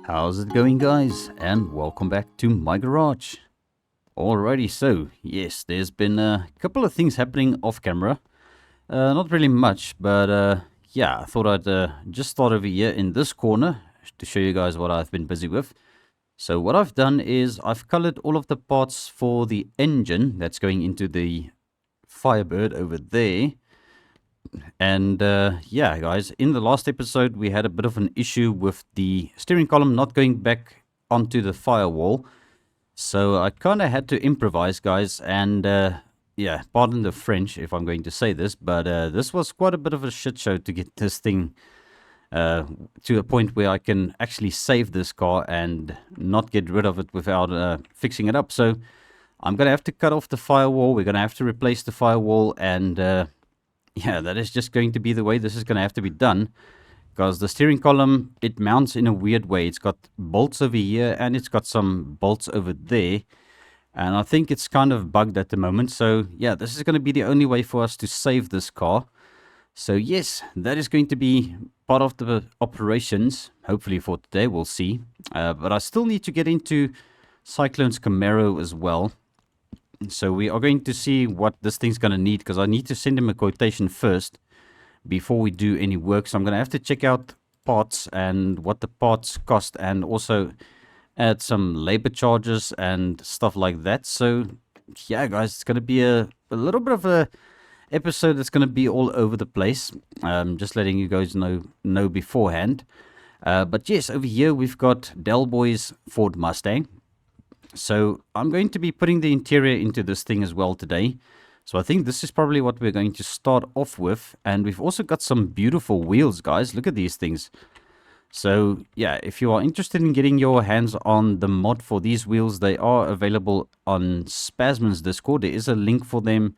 How's it going, guys? And welcome back to my garage. Alrighty, so yes, there's been a couple of things happening off camera. Not really much, but yeah, I thought I'd just start over here in this corner to show you guys what I've been busy with. So what I've done is I've colored all of the parts for the engine that's going into the Firebird over there. And yeah, guys, in the last episode we had a bit of an issue with the steering column not going back onto the firewall, so I kind of had to improvise, guys. And yeah, pardon the French if I'm going to say this, but this was quite a bit of a shit show to get this thing to a point where I can actually save this car and not get rid of it without fixing it up. So I'm gonna have to cut off the firewall, we're gonna have to replace the firewall, and yeah, that is just going to be the way this is going to have to be done, because the steering column, it mounts in a weird way. It's got bolts over here and it's got some bolts over there, and I think it's kind of bugged at the moment. So yeah, this is going to be the only way for us to save this car. So yes, that is going to be part of the operations, hopefully for today, we'll see. But I still need to get into Cyclone's Camaro as well. So we are going to see what this thing's going to need, because I need to send him a quotation first before we do any work. So I'm going to have to check out parts and what the parts cost, and also add some labor charges and stuff like that. So yeah, guys, it's going to be a little bit of a episode that's going to be all over the place. Just letting you guys know beforehand. But yes, over here we've got Del Boy's Ford Mustang. So I'm going to be putting the interior into this thing as well today. So I think this is probably what we're going to start off with. And we've also got some beautiful wheels, guys. Look at these things. So yeah, if you are interested in getting your hands on the mod for these wheels, they are available on Spasman's Discord. There is a link for them,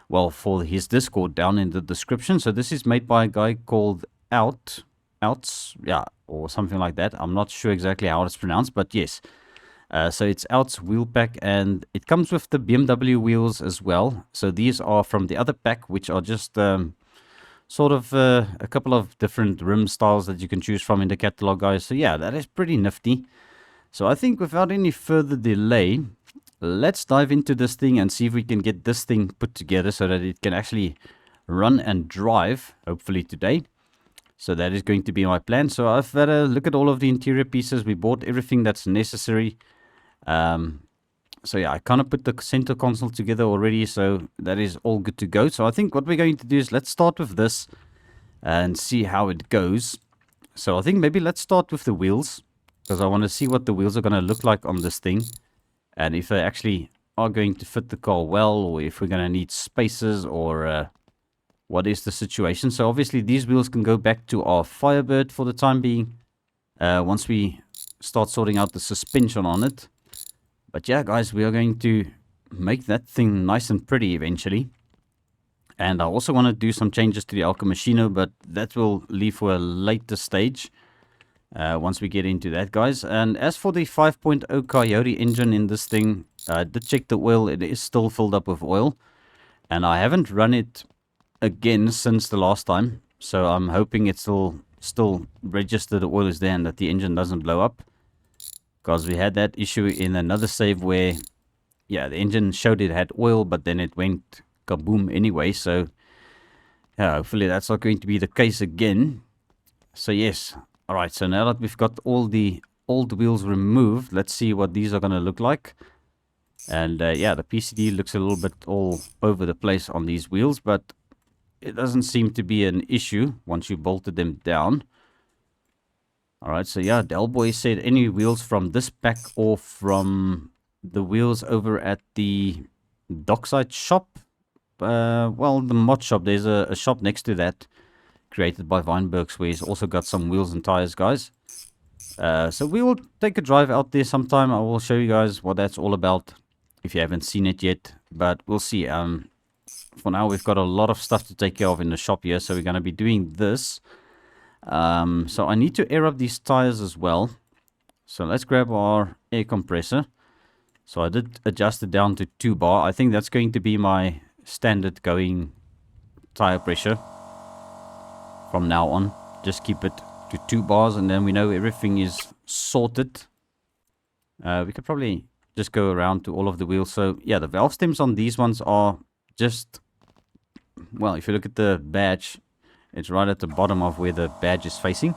well, for his Discord down in the description. So this is made by a guy called Outs, yeah, or something like that. I'm not sure exactly how it's pronounced, but yes. So it's Outs wheel pack, and it comes with the BMW wheels as well. So these are from the other pack, which are just sort of a couple of different rim styles that you can choose from in the catalog, guys. So yeah, that is pretty nifty. So I think without any further delay, let's dive into this thing and see if we can get this thing put together so that it can actually run and drive, hopefully today. So that is going to be my plan. So I've had a look at all of the interior pieces. We bought everything that's necessary. So yeah, I kind of put the center console together already, so that is all good to go. So I think what we're going to do is let's start with this and see how it goes. So I think maybe let's start with the wheels, because I want to see what the wheels are going to look like on this thing, and if they actually are going to fit the car well, or if we're going to need spaces, or what is the situation. So obviously these wheels can go back to our Firebird for the time being, once we start sorting out the suspension on it. But yeah, guys, we are going to make that thing nice and pretty eventually. And I also want to do some changes to the El Camino, but that will leave for a later stage once we get into that, guys. And as for the 5.0 Coyote engine in this thing, I did check the oil. It is still filled up with oil, and I haven't run it again since the last time. So I'm hoping it's still registered the oil is there and that the engine doesn't blow up. Because we had that issue in another save where, yeah, the engine showed it had oil, but then it went kaboom anyway. So, yeah, hopefully that's not going to be the case again. So, yes. Alright, so now that we've got all the old wheels removed, let's see what these are going to look like. And, yeah, the PCD looks a little bit all over the place on these wheels, but it doesn't seem to be an issue once you bolted them down. Alright, so yeah, Del Boy said any wheels from this pack or from the wheels over at the dockside shop. Well, the mod shop, there's a shop next to that created by Weinbergs, where he's also got some wheels and tires, guys. So we will take a drive out there sometime. I will show you guys what that's all about if you haven't seen it yet, but we'll see. For now, we've got a lot of stuff to take care of in the shop here, so we're going to be doing this. So I need to air up these tires as well. So let's grab our air compressor. So I did adjust it down to 2 bar. I think that's going to be my standard going tire pressure from now on. Just keep it to 2 bars, and then we know everything is sorted. We could probably just go around to all of the wheels. So yeah, the valve stems on these ones are just, well, if you look at the badge, it's right at the bottom of where the badge is facing.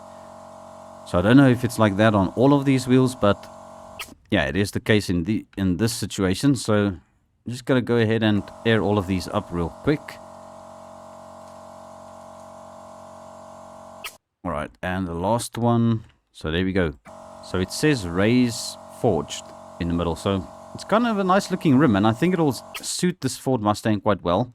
So I don't know if it's like that on all of these wheels, but yeah, it is the case in this situation. So I'm just gonna go ahead and air all of these up real quick. All right, and the last one. So there we go. So it says Raise Forged in the middle. So it's kind of a nice looking rim, and I think it'll suit this Ford Mustang quite well.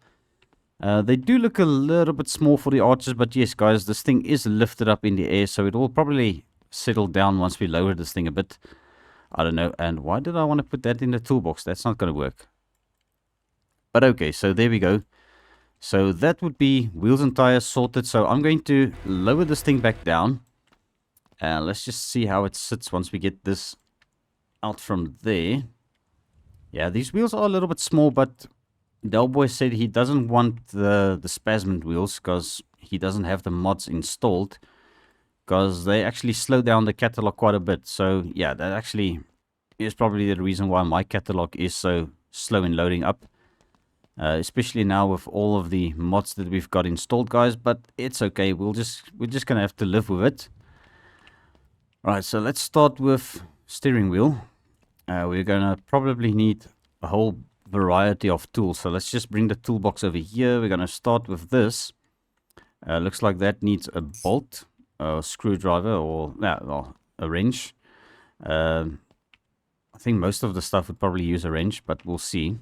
They do look a little bit small for the arches, but yes, guys, this thing is lifted up in the air, so it will probably settle down once we lower this thing a bit. I don't know. And why did I want to put that in the toolbox? That's not going to work. But okay, so there we go. So that would be wheels and tires sorted. So I'm going to lower this thing back down. And let's just see how it sits once we get this out from there. Yeah, these wheels are a little bit small, but Delboy said he doesn't want the Spasmid wheels because he doesn't have the mods installed, because they actually slow down the catalog quite a bit. So yeah, that actually is probably the reason why my catalog is so slow in loading up. Especially now with all of the mods that we've got installed, guys. But it's okay. We're just gonna have to live with it. Alright, so let's start with steering wheel. We're gonna probably need a whole variety of tools. So let's just bring the toolbox over here. We're gonna start with this. Looks like that needs a bolt, a screwdriver, or a wrench. I think most of the stuff would probably use a wrench, but we'll see.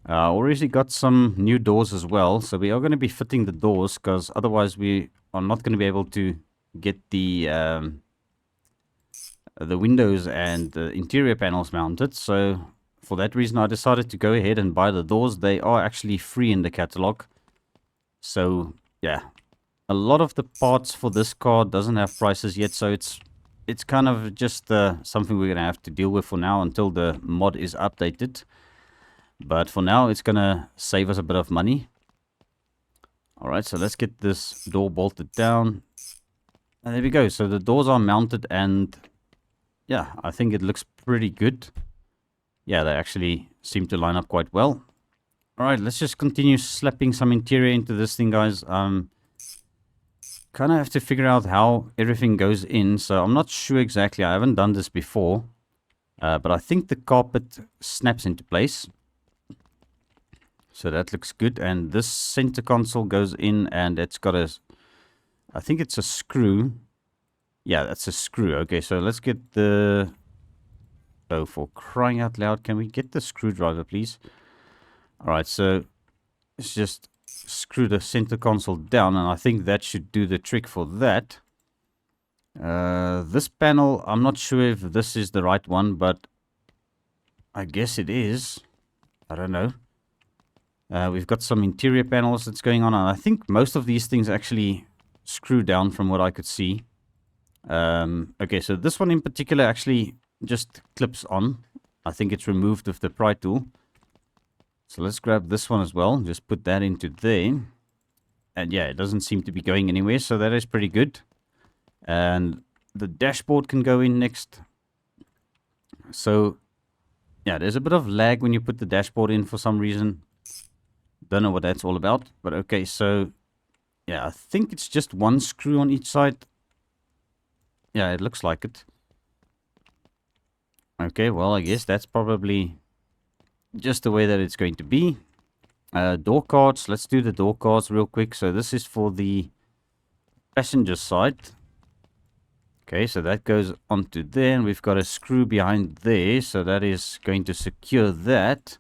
Already got some new doors as well, so we are going to be fitting the doors, because otherwise we are not going to be able to get the windows and the interior panels mounted. So for that reason I decided to go ahead and buy the doors. They are actually free in the catalog. So yeah, a lot of the parts for this car doesn't have prices yet, so it's kind of just something we're going to have to deal with for now until the mod is updated. But for now, it's going to save us a bit of money. Alright, so let's get this door bolted down. And there we go. So the doors are mounted, and yeah, I think it looks pretty good. Yeah, they actually seem to line up quite well. Alright, let's just continue slapping some interior into this thing, guys. Kind of have to figure out how everything goes in. So I'm not sure exactly. I haven't done this before. But I think the carpet snaps into place. So that looks good, and this center console goes in, and it's got I think it's a screw. Yeah, that's a screw. Okay, so let's get so for crying out loud, can we get the screwdriver, please? Alright, so let's just screw the center console down, and I think that should do the trick for that. This panel, I'm not sure if this is the right one, but I guess it is. I don't know. We've got some interior panels that's going on, and I think most of these things actually screw down from what I could see. Okay, so this one in particular actually just clips on. I think it's removed with the pry tool. So let's grab this one as well, just put that into there. And yeah, it doesn't seem to be going anywhere, so that is pretty good. And the dashboard can go in next. So yeah, there's a bit of lag when you put the dashboard in for some reason. Don't know what that's all about, but okay, so yeah, I think it's just one screw on each side. Yeah, it looks like it. Okay, well, I guess that's probably just the way that it's going to be. Door cards, let's do the door cards real quick. So this is for the passenger side. Okay, so that goes onto there, and we've got a screw behind there, so that is going to secure that.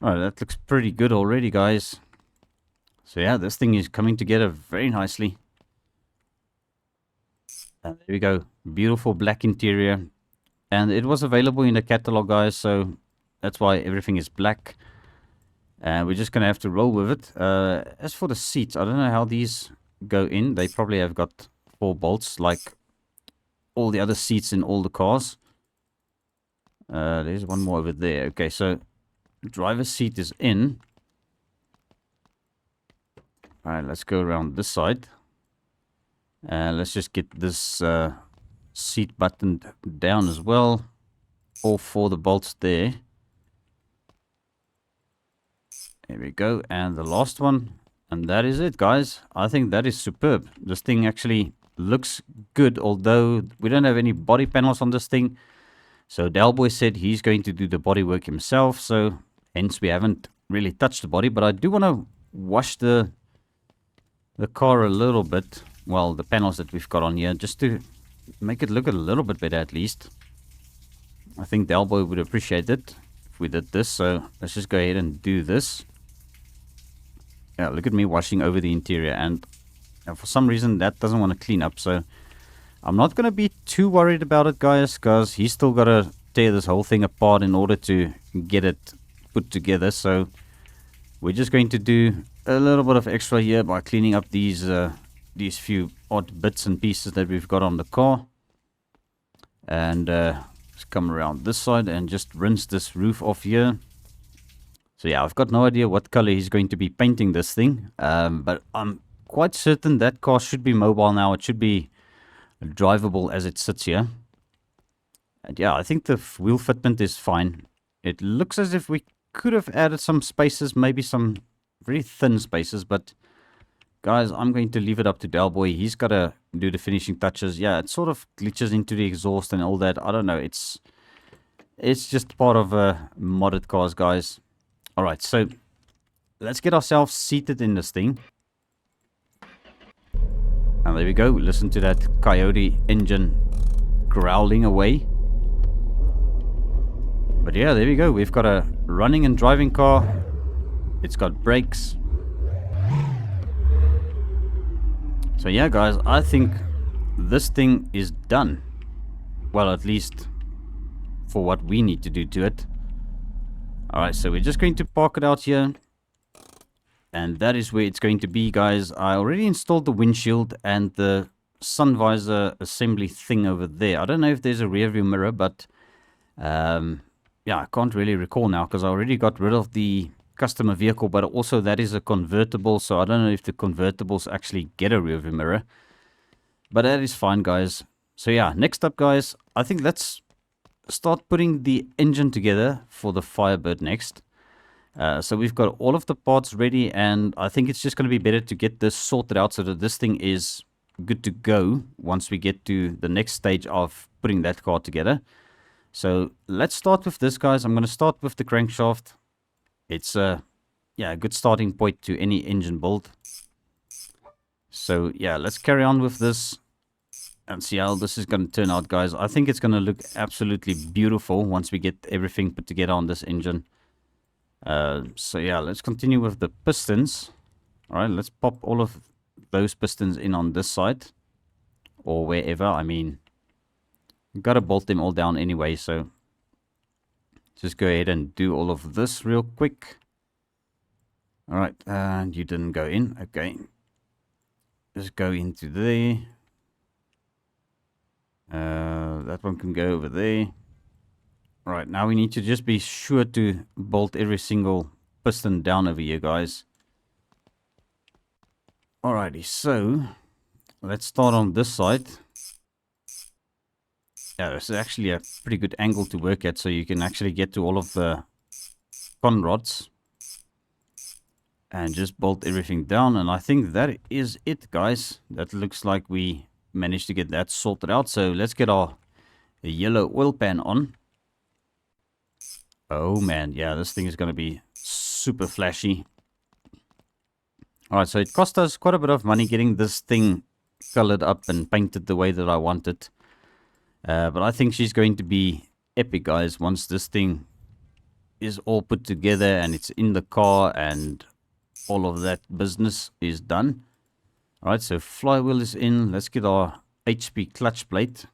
Alright, that looks pretty good already, guys. So yeah, this thing is coming together very nicely. And there we go. Beautiful black interior. And it was available in the catalog, guys, so that's why everything is black. And we're just going to have to roll with it. As for the seats, I don't know how these go in. They probably have got 4 bolts like all the other seats in all the cars. There's one more over there. Okay, so driver's seat is in. Alright, let's go around this side. Let's just get this seat buttoned down as well. All 4 the bolts there. There we go. And the last one. And that is it, guys. I think that is superb. This thing actually looks good, although we don't have any body panels on this thing. So Dalboy said he's going to do the body work himself, so hence we haven't really touched the body. But I do want to wash the car a little bit. Well, the panels that we've got on here, just to make it look a little bit better at least. I think Dalboy would appreciate it if we did this. So let's just go ahead and do this. Yeah, look at me washing over the interior, and for some reason that doesn't want to clean up. So I'm not going to be too worried about it, guys, because he's still got to tear this whole thing apart in order to get it put together. So we're just going to do a little bit of extra here by cleaning up these few odd bits and pieces that we've got on the car. And let's come around this side and just rinse this roof off here. So yeah, I've got no idea what color he's going to be painting this thing, but I'm quite certain that car should be mobile now. It should be drivable as it sits here. And yeah, I think the wheel fitment is fine. It looks as if we could have added some spaces, maybe some very thin spaces, but guys, I'm going to leave it up to Dalboy. He's got to do the finishing touches. Yeah, it sort of glitches into the exhaust and all that. I don't know. It's just part of modded cars, guys. Alright, so let's get ourselves seated in this thing. And there we go. Listen to that Coyote engine growling away. But yeah, there we go. We've got a running and driving car. It's got brakes. So yeah, guys, I think this thing is done. Well, at least for what we need to do to it. Alright, so we're just going to park it out here. And that is where it's going to be, guys. I already installed the windshield and the sun visor assembly thing over there. I don't know if there's a rear view mirror, but yeah, I can't really recall now because I already got rid of the customer vehicle, but also that is a convertible, so I don't know if the convertibles actually get a rear view mirror. But that is fine, guys. So yeah, next up, guys, I think let's start putting the engine together for the Firebird next. So we've got all of the parts ready, and I think it's just going to be better to get this sorted out so that this thing is good to go once we get to the next stage of putting that car together. So let's start with this, guys. I'm going to start with the crankshaft. It's yeah, a good starting point to any engine build. So yeah, let's carry on with this and see how this is going to turn out, guys. I think it's going to look absolutely beautiful once we get everything put together on this engine. So yeah, let's continue with the pistons. Alright, let's pop all of those pistons in on this side. Or wherever, I mean, gotta bolt them all down anyway, so just go ahead and do all of this real quick. Alright, and you didn't go in, okay. Just go into there. That one can go over there. Right, now we need to just be sure to bolt every single piston down over here, guys. Alrighty, so let's start on this side. Yeah, this is actually a pretty good angle to work at, so you can actually get to all of the con rods. And just bolt everything down, and I think that is it, guys. That looks like we managed to get that sorted out. So let's get our yellow oil pan on. Oh man, yeah, this thing is going to be super flashy. Alright, so it cost us quite a bit of money getting this thing colored up and painted the way that I want it. But I think she's going to be epic, guys, once this thing is all put together and it's in the car and all of that business is done. Alright, so flywheel is in. Let's get our HP clutch plate.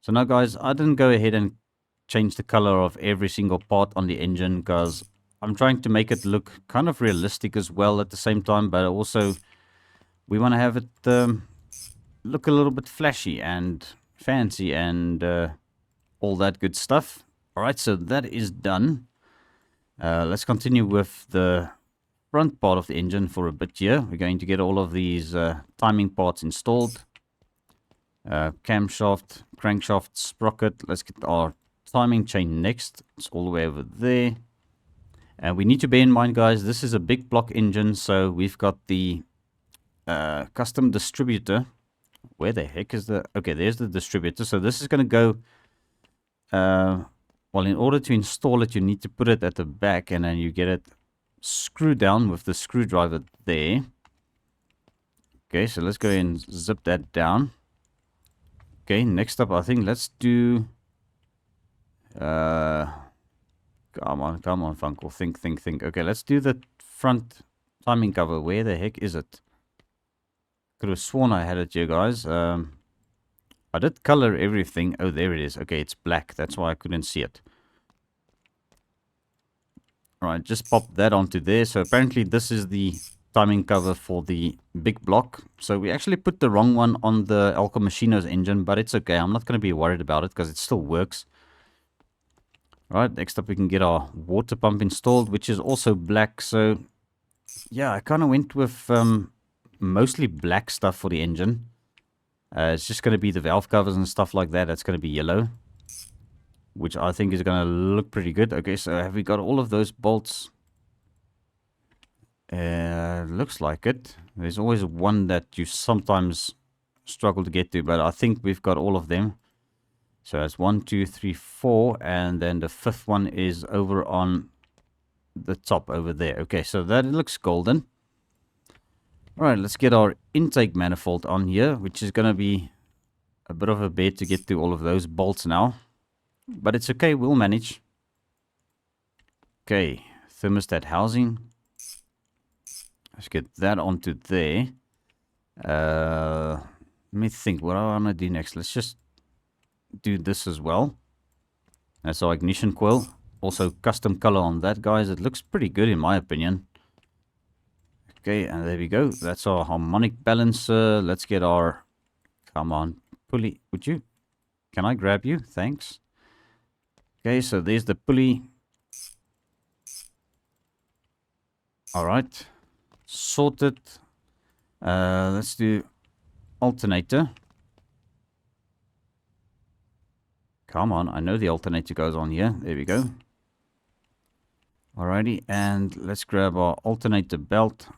So now, guys, I didn't go ahead and change the color of every single part on the engine because I'm trying to make it look kind of realistic as well at the same time, but also we want to have it look a little bit flashy and fancy and all that good stuff. Alright, so that is done. Let's continue with the front part of the engine for a bit here. We're going to get all of these timing parts installed. Camshaft, crankshaft, sprocket. Let's get our timing chain next. It's all the way over there. And we need to bear in mind, guys, this is a big block engine, so we've got the custom distributor. Where the heck is the... Okay, there's the distributor. So this is going to go... well, in order to install it, you need to put it at the back, and then you get it screwed down with the screwdriver there. Okay, so let's go ahead and zip that down. Okay, next up, I think let's do... Come on, Funcle. Think. Okay, let's do the front timing cover. Where the heck is it? Could have sworn I had it here, guys. I did color everything. Oh, there it is. Okay, it's black. That's why I couldn't see it. Alright, just pop that onto there. So apparently this is the timing cover for the big block. So we actually put the wrong one on the Elko Machino's engine, but it's okay. I'm not going to be worried about it because it still works. Alright, next up we can get our water pump installed, which is also black. So yeah, I kind of went with mostly black stuff for the engine. It's just going to be the valve covers and stuff like that. That's going to be yellow, which I think is going to look pretty good. Okay, so have we got all of those bolts? Looks like it. There's always one that you sometimes struggle to get to, but I think we've got all of them. So that's 1, 2, 3, 4, and then the fifth one is over on the top over there. Okay, so that looks golden. Alright, let's get our intake manifold on here, which is going to be a bit of a bed to get to all of those bolts now. But it's okay, we'll manage. Okay, thermostat housing. Let's get that onto there. Let me think, what do I want to do next? Let's just do this as well. That's our ignition coil. Also custom color on that, guys. It looks pretty good in my opinion. Okay, and there we go. That's our harmonic balancer. Let's get our... Come on, pulley. Would you... Can I grab you? Thanks. Okay, so there's the pulley. Alright. Sorted. Let's do alternator. Come on, I know the alternator goes on here. There we go. Alrighty, and let's grab our alternator belt.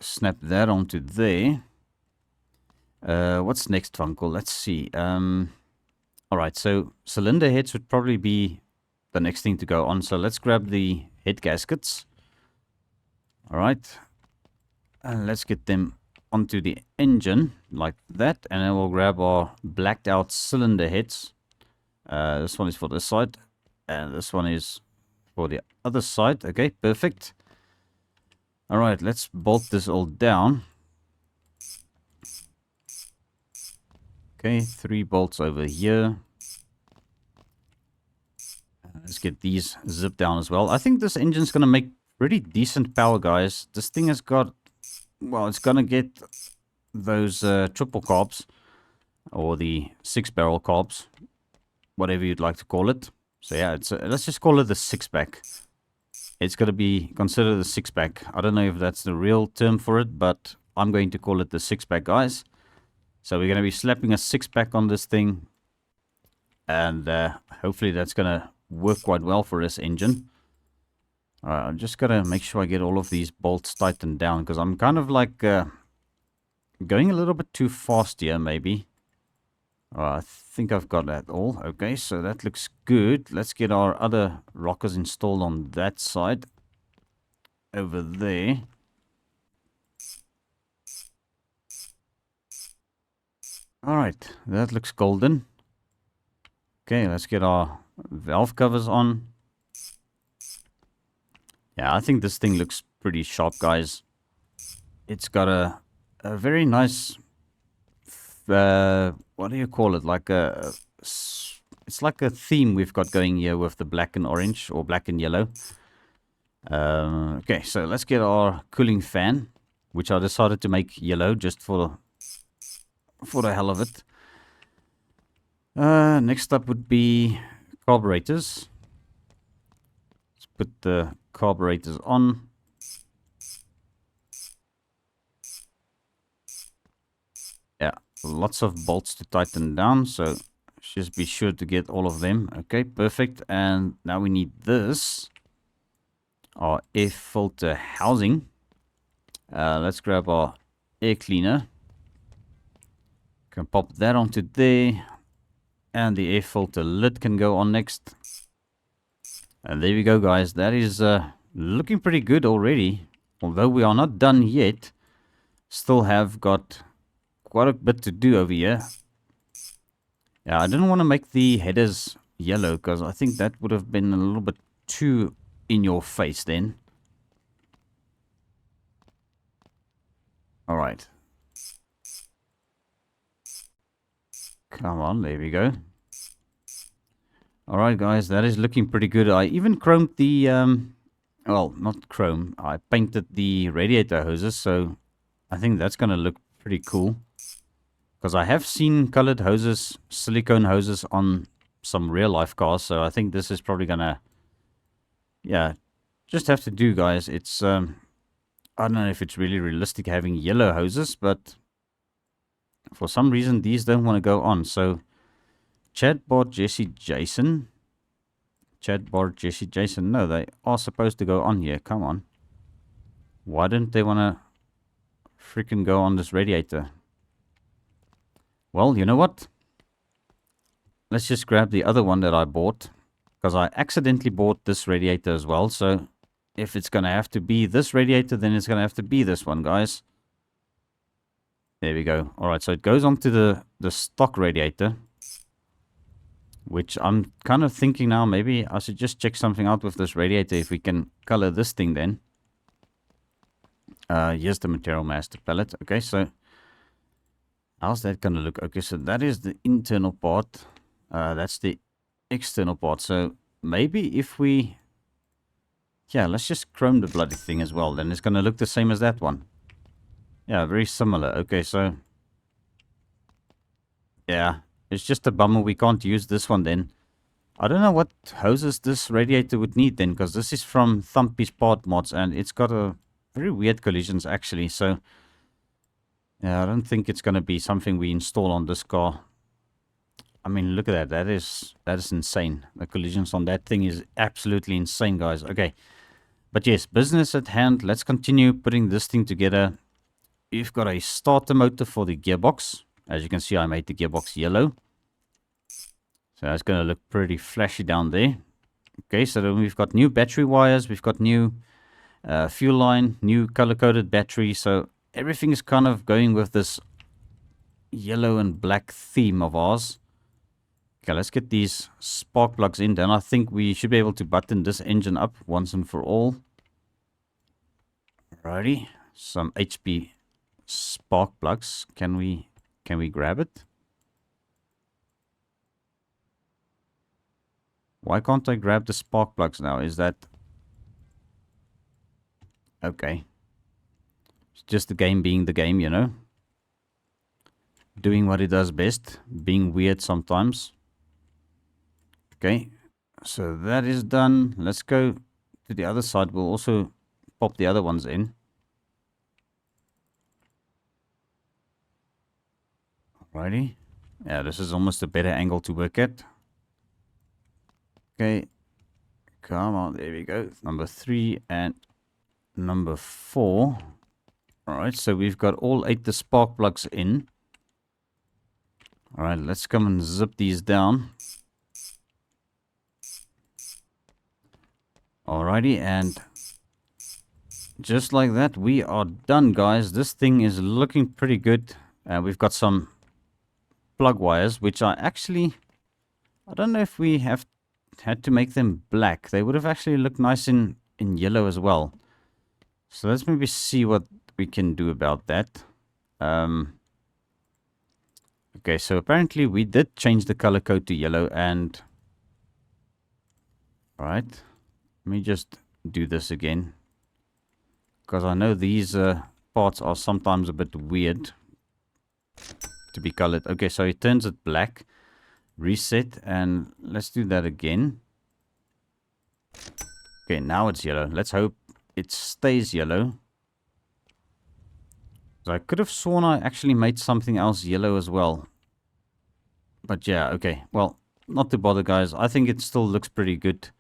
Snap that onto there. What's next, Funcle? Let's see. Alright, so cylinder heads would probably be the next thing to go on. So let's grab the head gaskets. Alright. And let's get them onto the engine like that, and then we'll grab our blacked out cylinder heads. This one is for this side, and this one is for the other side. Okay, perfect. All right, let's bolt this all down. Okay, 3 bolts over here. Let's get these zipped down as well. I think this engine's going to make pretty decent power, guys. This thing has got... Well, it's going to get those triple carbs, or the 6-barrel carbs, whatever you'd like to call it. So yeah, it's let's just call it the 6-pack. It's going to be considered a 6-pack. I don't know if that's the real term for it, but I'm going to call it the 6-pack, guys. So we're going to be slapping a 6-pack on this thing, and hopefully that's going to work quite well for this engine. I'm just going to make sure I get all of these bolts tightened down, because I'm kind of like going a little bit too fast here, maybe. I think I've got that all. Okay, so that looks good. Let's get our other rockers installed on that side. Over there. Alright, that looks golden. Okay, let's get our valve covers on. Yeah, I think this thing looks pretty sharp, guys. It's got a very nice, what do you call it? Like it's like a theme we've got going here with the black and orange, or black and yellow. Okay, so let's get our cooling fan, which I decided to make yellow just for the hell of it. Next up would be carburetors. Let's put the carburetors on. Yeah, lots of bolts to tighten down, so just be sure to get all of them. Okay, perfect. And now we need this, our air filter housing. Let's grab our air cleaner. Can pop that onto there, and the air filter lid can go on next. And there we go, guys. That is looking pretty good already. Although we are not done yet, still have got quite a bit to do over here. Yeah, I didn't want to make the headers yellow because I think that would have been a little bit too in your face then. All right. Come on, there we go. All right, guys, that is looking pretty good. I even chromed the, well, not chrome. I painted the radiator hoses, so I think that's going to look pretty cool. Because I have seen colored hoses, silicone hoses on some real life cars, so I think this is probably going to, yeah, just have to do, guys. It's, I don't know if it's really realistic having yellow hoses, but for some reason these don't want to go on. So Chatbot Jesse Jason. No, they are supposed to go on here. Come on. Why don't they want to freaking go on this radiator? Well, you know what? Let's just grab the other one that I bought. Because I accidentally bought this radiator as well. So if it's going to have to be this radiator, then it's going to have to be this one, guys. There we go. Alright, so it goes onto the stock radiator. Which I'm kind of thinking now, maybe I should just check something out with this radiator. If we can color this thing then. Here's the material master palette. Okay, so how's that going to look? Okay, so that is the internal part. That's the external part. So maybe if we... Yeah, let's just chrome the bloody thing as well. Then it's going to look the same as that one. Yeah, very similar. Okay, so... Yeah, it's just a bummer we can't use this one then. I don't know what hoses this radiator would need then. Because this is from Thumpy's Part Mods. And it's got a very weird collisions actually. So... Yeah, I don't think it's going to be something we install on this car. I mean, look at that. That is insane. The collisions on that thing is absolutely insane, guys. Okay. But yes, business at hand. Let's continue putting this thing together. We've got a starter motor for the gearbox. As you can see, I made the gearbox yellow. So that's going to look pretty flashy down there. Okay, so then we've got new battery wires. We've got new fuel line, new color-coded battery. So everything is kind of going with this yellow and black theme of ours. Okay, let's get these spark plugs in. Then I think we should be able to button this engine up once and for all. Alrighty, some HP spark plugs. Can we grab it? Why can't I grab the spark plugs now? Is that... Okay. It's just the game being the game, you know. Doing what it does best. Being weird sometimes. Okay. So that is done. Let's go to the other side. We'll also pop the other ones in. Alrighty. Yeah, this is almost a better angle to work at. Okay. Come on. There we go. Number 3 and number 4. Alright, so we've got all 8 the spark plugs in. Alright, let's come and zip these down. Alrighty, and just like that, we are done, guys. This thing is looking pretty good. We've got some plug wires, which are actually... I don't know if we have had to make them black. They would have actually looked nice in yellow as well. So let's maybe see what we can do about that. Okay, so apparently we did change the color code to yellow and... Alright, let me just do this again. Because I know these parts are sometimes a bit weird to be colored. Okay, so it turns it black. Reset, and let's do that again. Okay, now it's yellow. Let's hope it stays yellow. I could have sworn I actually made something else yellow as well. But yeah, okay. Well, not to bother, guys. I think it still looks pretty good.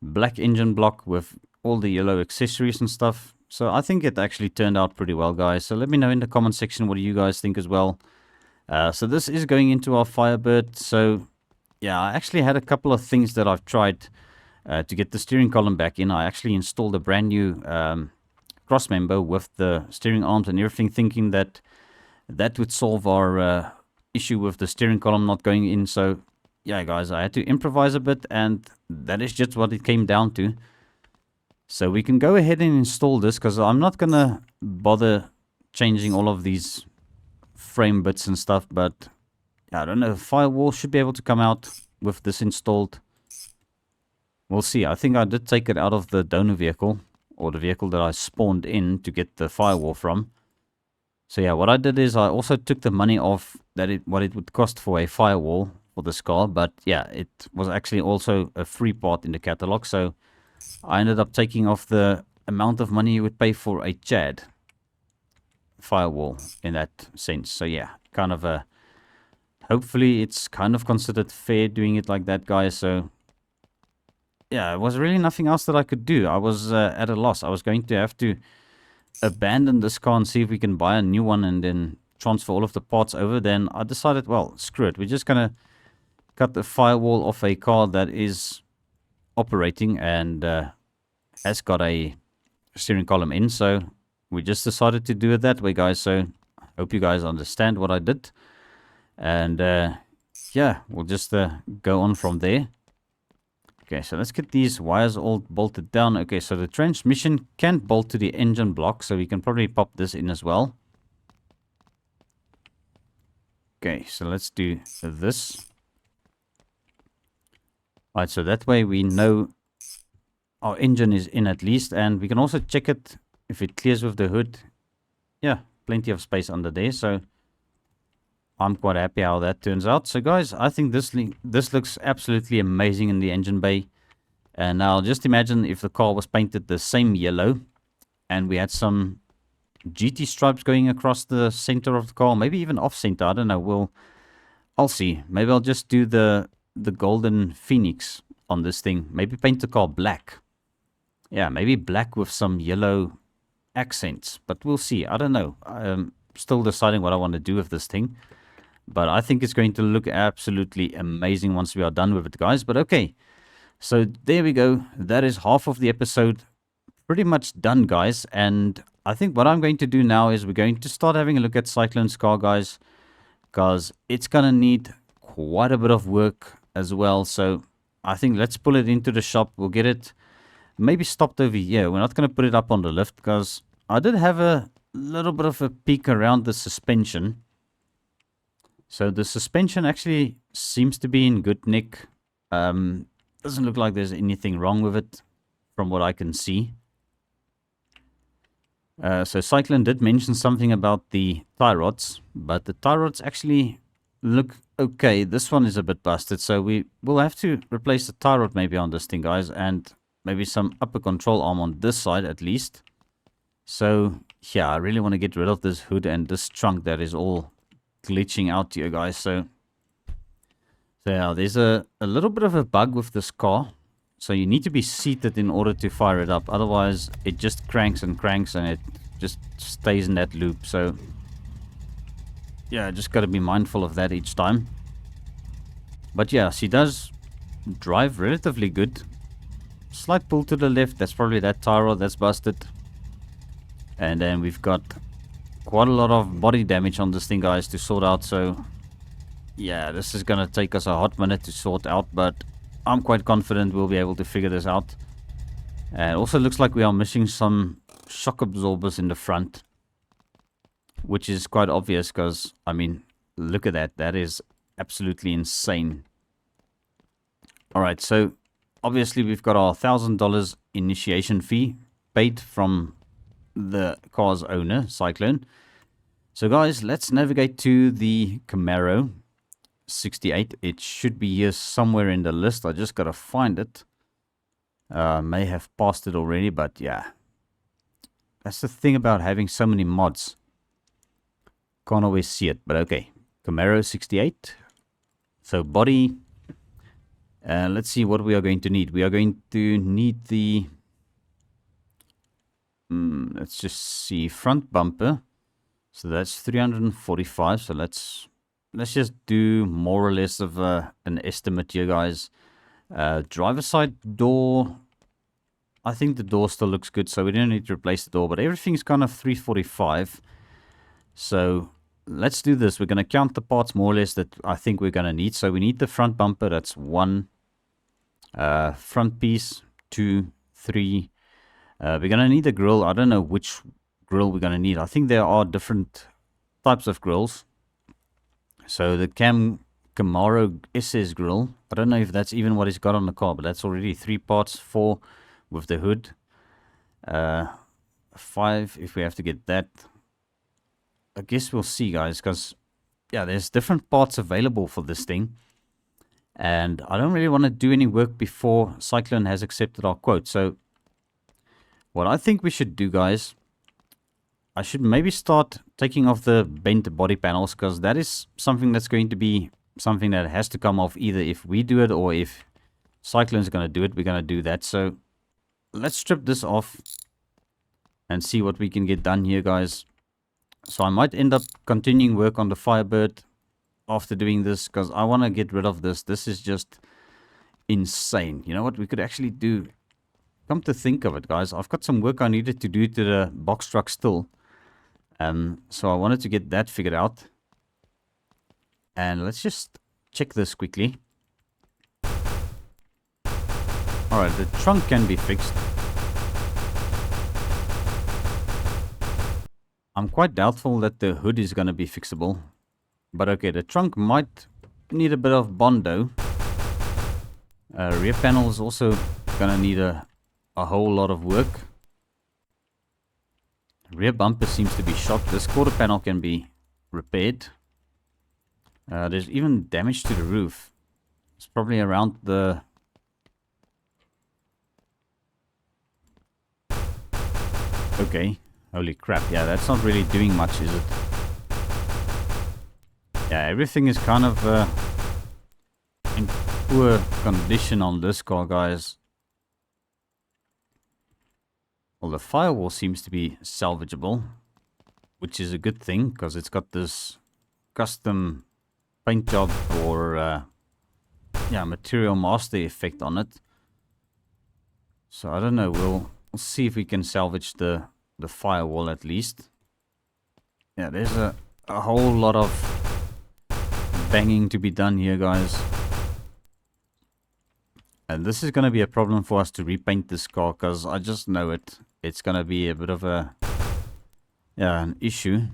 Black engine block with all the yellow accessories and stuff. So I think it actually turned out pretty well, guys. So let me know in the comment section what do you guys think as well. So this is going into our Firebird. So yeah, I actually had a couple of things that I've tried to get the steering column back in. I actually installed a brand new cross member with the steering arms and everything, thinking that that would solve our issue with the steering column not going in. So yeah, guys, I had to improvise a bit, and that is just what it came down to. So we can go ahead and install this, because I'm not gonna bother changing all of these frame bits and stuff, but I don't know, firewall should be able to come out with this installed. We'll see. I think I did take it out of the donor vehicle, or the vehicle that I spawned in to get the firewall from. So yeah, what I did is I also took the money off what it would cost for a firewall for this car, but yeah, it was actually also a free part in the catalog, so I ended up taking off the amount of money you would pay for a Chad firewall in that sense. So yeah, kind of a, hopefully it's kind of considered fair doing it like that, guys. So yeah, it was really nothing else that I could do. I was at a loss. I was going to have to abandon this car and see if we can buy a new one and then transfer all of the parts over. Then I decided, well, screw it. We're just going to cut the firewall off a car that is operating and has got a steering column in. So we just decided to do it that way, guys. So I hope you guys understand what I did. And yeah, we'll just go on from there. Okay, so let's get these wires all bolted down. Okay, so the transmission can't bolt to the engine block, so we can probably pop this in as well. Okay, so let's do this. Alright, so that way we know our engine is in at least, and we can also check it if it clears with the hood. Yeah, plenty of space under there, so I'm quite happy how that turns out. So guys, I think this looks absolutely amazing in the engine bay. And now just imagine if the car was painted the same yellow and we had some GT stripes going across the center of the car, maybe even off center. I don't know. I'll see. Maybe I'll just do the golden phoenix on this thing. Maybe paint the car black. Yeah, maybe black with some yellow accents, but we'll see. I don't know. I'm still deciding what I want to do with this thing. But I think it's going to look absolutely amazing once we are done with it, guys. But okay, so there we go. That is half of the episode pretty much done, guys. And I think what I'm going to do now is we're going to start having a look at Cyclone's car, guys, because it's going to need quite a bit of work as well. So I think let's pull it into the shop. We'll get it maybe stopped over here. We're not going to put it up on the lift because I did have a little bit of a peek around the suspension. So the suspension actually seems to be in good nick. Doesn't look like there's anything wrong with it from what I can see. So Cyclone did mention something about the tie rods, but the tie rods actually look okay. This one is a bit busted, so we will have to replace the tie rod maybe on this thing, guys, and maybe some upper control arm on this side at least. So yeah, I really want to get rid of this hood and this trunk that is all glitching out here, guys. So yeah, there's a little bit of a bug with this car. So you need to be seated in order to fire it up. Otherwise, it just cranks and it just stays in that loop. So yeah, just got to be mindful of that each time. But yeah, she does drive relatively good. Slight pull to the left. That's probably that tie rod that's busted. And then we've got quite a lot of body damage on this thing, guys, to sort out. So yeah, this is going to take us a hot minute to sort out, but I'm quite confident we'll be able to figure this out. And it also looks like we are missing some shock absorbers in the front, which is quite obvious because, I mean, look at that. That is absolutely insane. Alright, so obviously we've got our $1,000 initiation fee paid from the car's owner, Cyclone. So guys, let's navigate to the Camaro 68. It should be here somewhere in the list. I just gotta find it. May have passed it already, but yeah, that's the thing about having so many mods. Can't always see it, but okay. Camaro 68. So body. Let's see what we are going to need. We are going to need the... let's just see. Front bumper. So that's 345. So let's just do more or less of an estimate here, guys. Driver side door. I think the door still looks good, so we don't need to replace the door. But everything's kind of 345. So let's do this. We're going to count the parts more or less that I think we're going to need. So we need the front bumper. That's 1. Front piece, 2, 3. We're going to need a grill. I don't know which grill we're going to need. I think there are different types of grills. So the Camaro SS grill. I don't know if that's even what he's got on the car, but that's already 3 parts. 4 with the hood. 5 if we have to get that. I guess we'll see, guys, because yeah, there's different parts available for this thing. And I don't really want to do any work before Cyclone has accepted our quote. So what I think we should do, guys, I should maybe start taking off the bent body panels, because that is something that's going to be something that has to come off either if we do it or if Cyclone's going to do it. We're going to do that. So let's strip this off and see what we can get done here, guys. So I might end up continuing work on the Firebird after doing this, because I want to get rid of this. This is just insane. You know what we could actually do? Come to think of it, guys, I've got some work I needed to do to the box truck still. So I wanted to get that figured out. And let's just check this quickly. Alright, the trunk can be fixed. I'm quite doubtful that the hood is going to be fixable. But okay, the trunk might need a bit of Bondo. Rear panel is also going to need a whole lot of work. Rear bumper seems to be shot. This quarter panel can be repaired. There's even damage to the roof. It's probably around the... Okay. Holy crap. Yeah, that's not really doing much, is it? Yeah, everything is kind of in poor condition on this car, guys. Well, the firewall seems to be salvageable, which is a good thing, because it's got this custom paint job or yeah, material master effect on it. So I don't know, we'll see if we can salvage the firewall at least. Yeah, there's a whole lot of banging to be done here, guys. And this is going to be a problem for us to repaint this car, because I just know it. It's going to be a bit of a... yeah, an issue.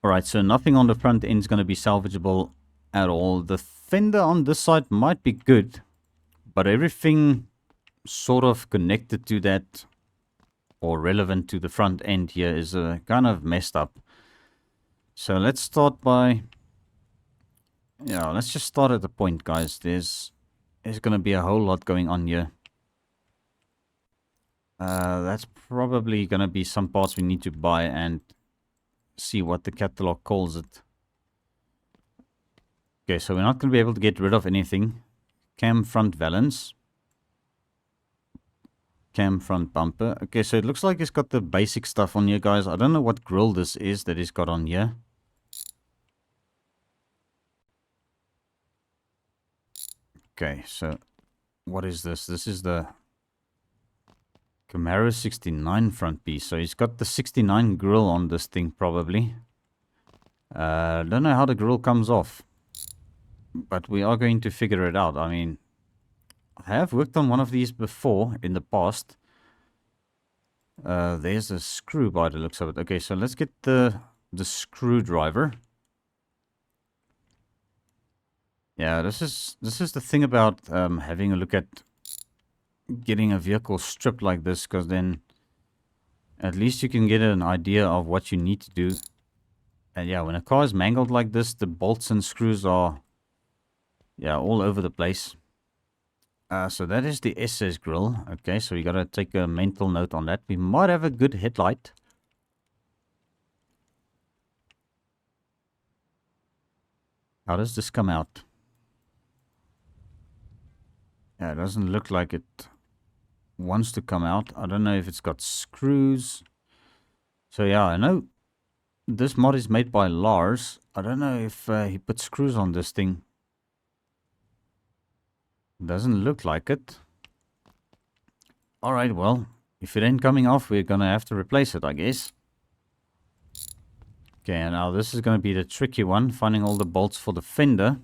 Alright, so nothing on the front end is going to be salvageable at all. The fender on this side might be good, but everything sort of connected to that or relevant to the front end here is kind of messed up. So let's start by... yeah, let's just start at the point, guys. There's going to be a whole lot going on here. That's probably going to be some parts we need to buy and see what the catalog calls it. Okay, so we're not going to be able to get rid of anything. Cam front valance. Cam front bumper. Okay, so it looks like it's got the basic stuff on here, guys. I don't know what grill this is that he's got on here. Okay, so what is this? This is the Camaro 69 front piece. So he's got the 69 grill on this thing probably. Don't know how the grill comes off, but we are going to figure it out. I mean, I have worked on one of these before in the past. There's a screw by the looks of it. Okay, so let's get the screwdriver. Yeah, this is the thing about having a look at getting a vehicle stripped like this, because then at least you can get an idea of what you need to do. And yeah, when a car is mangled like this, the bolts and screws are, yeah, all over the place. So that is the SS grill. Okay, so we gotta take a mental note on that. We might have a good headlight. How does this come out? Yeah, it doesn't look like it wants to come out. I don't know if it's got screws. So yeah, I know this mod is made by Lars. I don't know if he put screws on this thing. Doesn't look like it. Alright, well, if it ain't coming off, we're gonna have to replace it, I guess. Okay, and now this is gonna be the tricky one, finding all the bolts for the fender.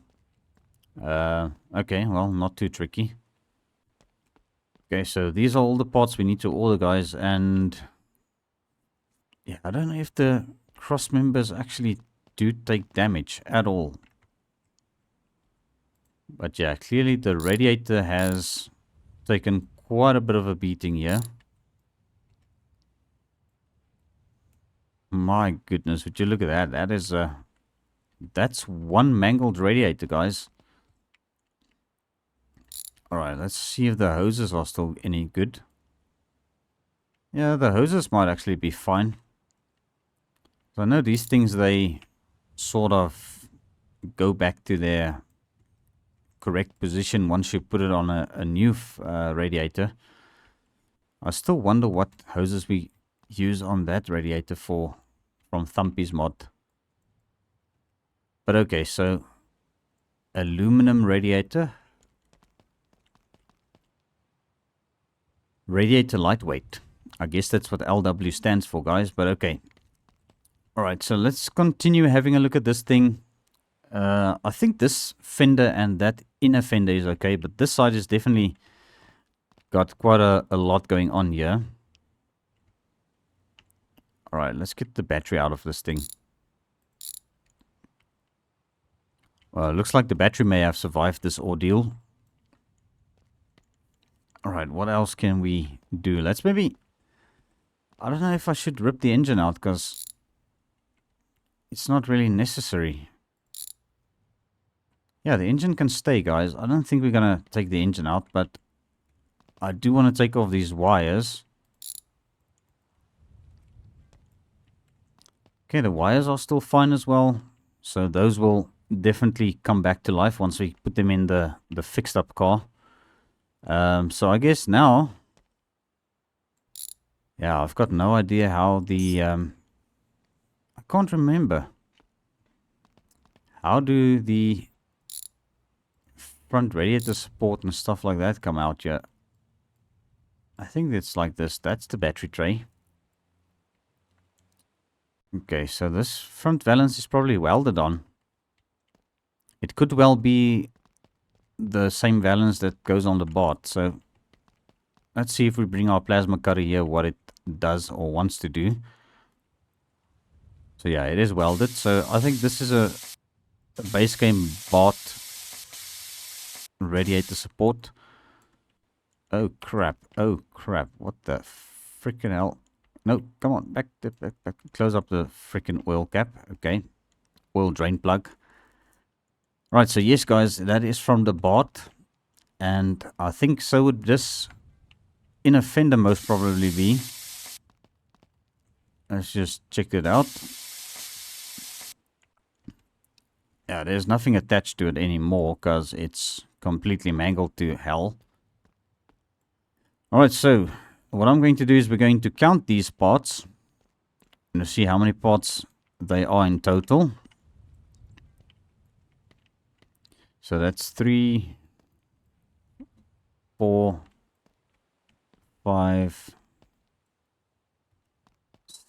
Okay, well, not too tricky. Okay, so these are all the parts we need to order, guys, and yeah, I don't know if the cross members actually do take damage at all. But yeah, clearly the radiator has taken quite a bit of a beating here. My goodness, would you look at that? That is that's one mangled radiator, guys. Alright, let's see if the hoses are still any good. Yeah, the hoses might actually be fine. So I know these things, they sort of go back to their correct position once you put it on a new radiator. I still wonder what hoses we use on that radiator from Thumpy's mod. But okay, so aluminum radiator. Radiator lightweight. I guess that's what LW stands for, guys, but okay. Alright, so let's continue having a look at this thing. I think this fender and that inner fender is okay, but this side is definitely got quite a lot going on here. Alright, let's get the battery out of this thing. Well, it looks like the battery may have survived this ordeal. Alright, what else can we do? Let's maybe... I don't know if I should rip the engine out, because it's not really necessary. Yeah, the engine can stay, guys. I don't think we're going to take the engine out, but I do want to take off these wires. Okay, the wires are still fine as well. So those will definitely come back to life once we put them in the fixed up car. So I guess now... Yeah, I've got no idea how the... I can't remember. How do the front radiator support and stuff like that come out here? I think it's like this. That's the battery tray. Okay, so this front valance is probably welded on. It could well be the same valance that goes on the bot. So let's see if we bring our plasma cutter here, what it does or wants to do. So yeah, it is welded. So I think this is a base game bot radiator support. Oh crap, oh crap, what the freaking hell. No, come on, back, close up the freaking oil cap. Okay, oil drain plug. Right, so yes guys, that is from the bot, and I think so would this inner fender most probably be. Let's just check it out. Yeah, there's nothing attached to it anymore because it's completely mangled to hell. Alright, so what I'm going to do is we're going to count these parts and see how many parts they are in total. So that's 3, 4, 5,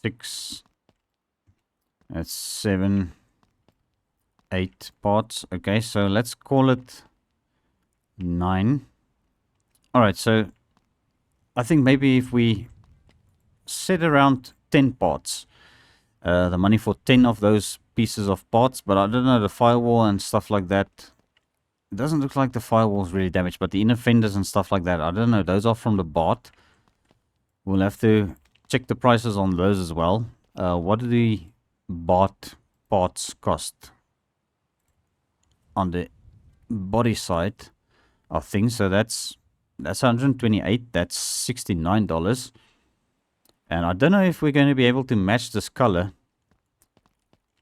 6, that's 7, 8 parts. Okay, so let's call it 9. Alright, so I think maybe if we set around 10 parts, the money for 10 of those pieces of parts, but I don't know, the firewall and stuff like that, it doesn't look like the firewall is really damaged, but the inner fenders and stuff like that, I don't know, those are from the bot. We'll have to check the prices on those as well. What do the bot parts cost on the body side of things? So that's That's 128. That's $69. And I don't know if we're going to be able to match this color.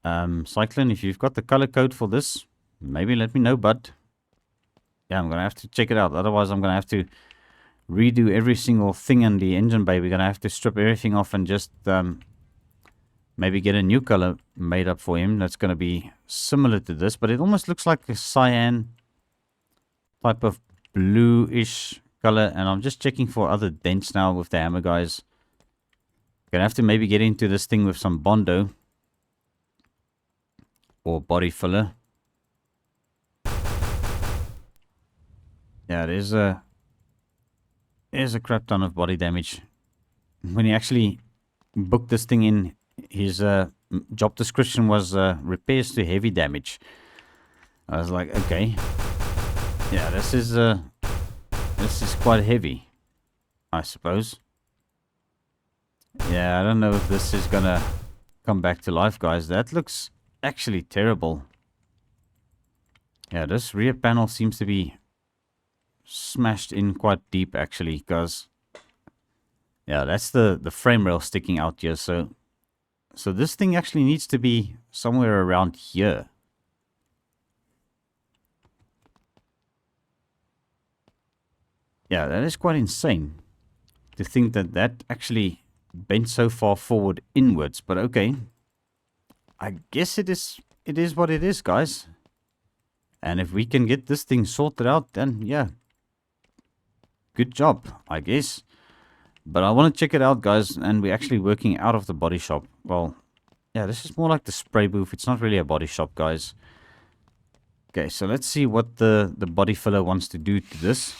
Cyclone, if you've got the color code for this, maybe let me know, bud. Yeah, I'm going to have to check it out. Otherwise, I'm going to have to redo every single thing in the engine bay. We're going to have to strip everything off and just maybe get a new color made up for him. That's going to be similar to this, but it almost looks like a cyan type of bluish color. And I'm just checking for other dents now with the hammer, guys. Gonna have to maybe get into this thing with some Bondo or body filler. Yeah, there's a crap ton of body damage. When he actually booked this thing in, his job description was repairs to heavy damage. I was like, okay, yeah, this is quite heavy, I suppose. Yeah, I don't know if this is gonna come back to life, guys. That looks actually terrible. Yeah, this rear panel seems to be smashed in quite deep, actually, because yeah, that's the frame rail sticking out here. So this thing actually needs to be somewhere around here. Yeah, that is quite insane to think that that actually bent so far forward inwards, but okay. I guess it is what it is, guys. And if we can get this thing sorted out, then yeah, good job, I guess. But I want to check it out, guys, and we're actually working out of the body shop. Well, yeah, this is more like the spray booth. It's not really a body shop, guys. Okay, so let's see what the body filler wants to do to this.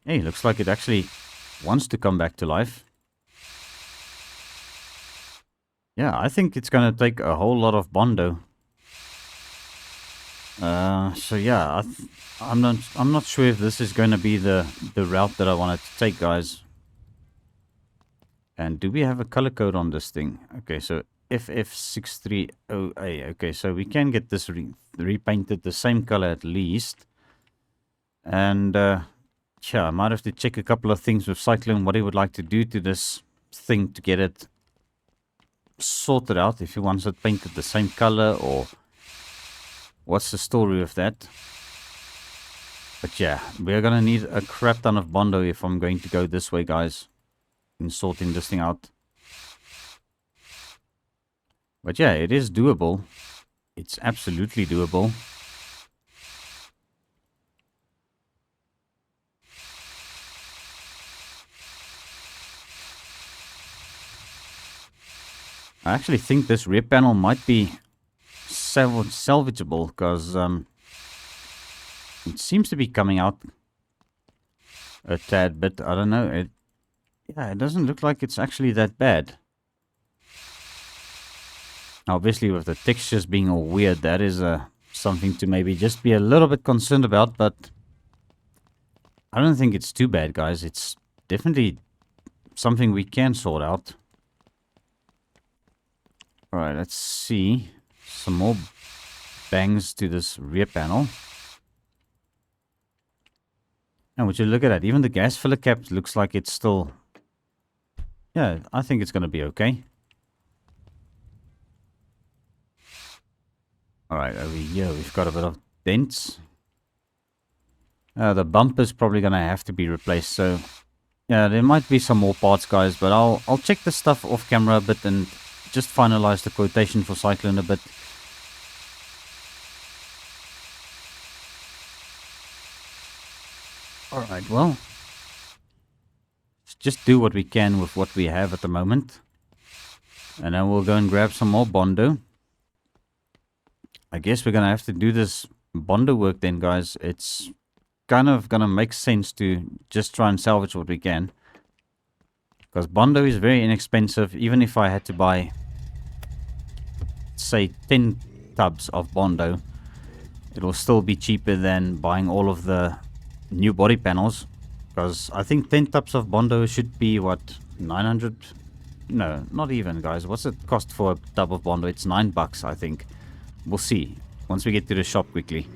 Hey, looks like it actually wants to come back to life. Yeah, I think it's going to take a whole lot of Bondo. So yeah, I'm not sure if this is going to be the route that I wanted to take, guys. And do we have a color code on this thing? Okay, so FF630A. Okay, so we can get this repainted the same color at least. And yeah, I might have to check a couple of things with Cyclone, what he would like to do to this thing to get it sorted out, if he wants it painted the same color, or what's the story with that. But yeah, we're gonna need a crap ton of Bondo if I'm going to go this way, guys, in sorting this thing out. But yeah, it is doable. It's absolutely doable. I actually think this rear panel might be salvageable, because it seems to be coming out a tad bit. I don't know. Yeah, it doesn't look like it's actually that bad. Obviously, with the textures being all weird, that is something to maybe just be a little bit concerned about, but I don't think it's too bad, guys. It's definitely something we can sort out. Alright, let's see. Some more bangs to this rear panel. And would you look at that? Even the gas filler cap looks like it's still... Yeah, I think it's going to be okay. Alright, over here we've got a bit of dents. The bumper's probably going to have to be replaced, so... Yeah, there might be some more parts, guys, but I'll check this stuff off camera a bit and just finalize the quotation for Cyclone a bit. Alright, well, let's just do what we can with what we have at the moment. And then we'll go and grab some more Bondo. I guess we're going to have to do this Bondo work then, guys. It's kind of going to make sense to just try and salvage what we can. Because Bondo is very inexpensive. Even if I had to buy, say, 10 tubs of Bondo, it will still be cheaper than buying all of the new body panels. Because I think 10 tubs of Bondo should be, what, 900? No, not even, guys. What's it cost for a tub of Bondo? It's $9, I think. We'll see once we get to the shop quickly.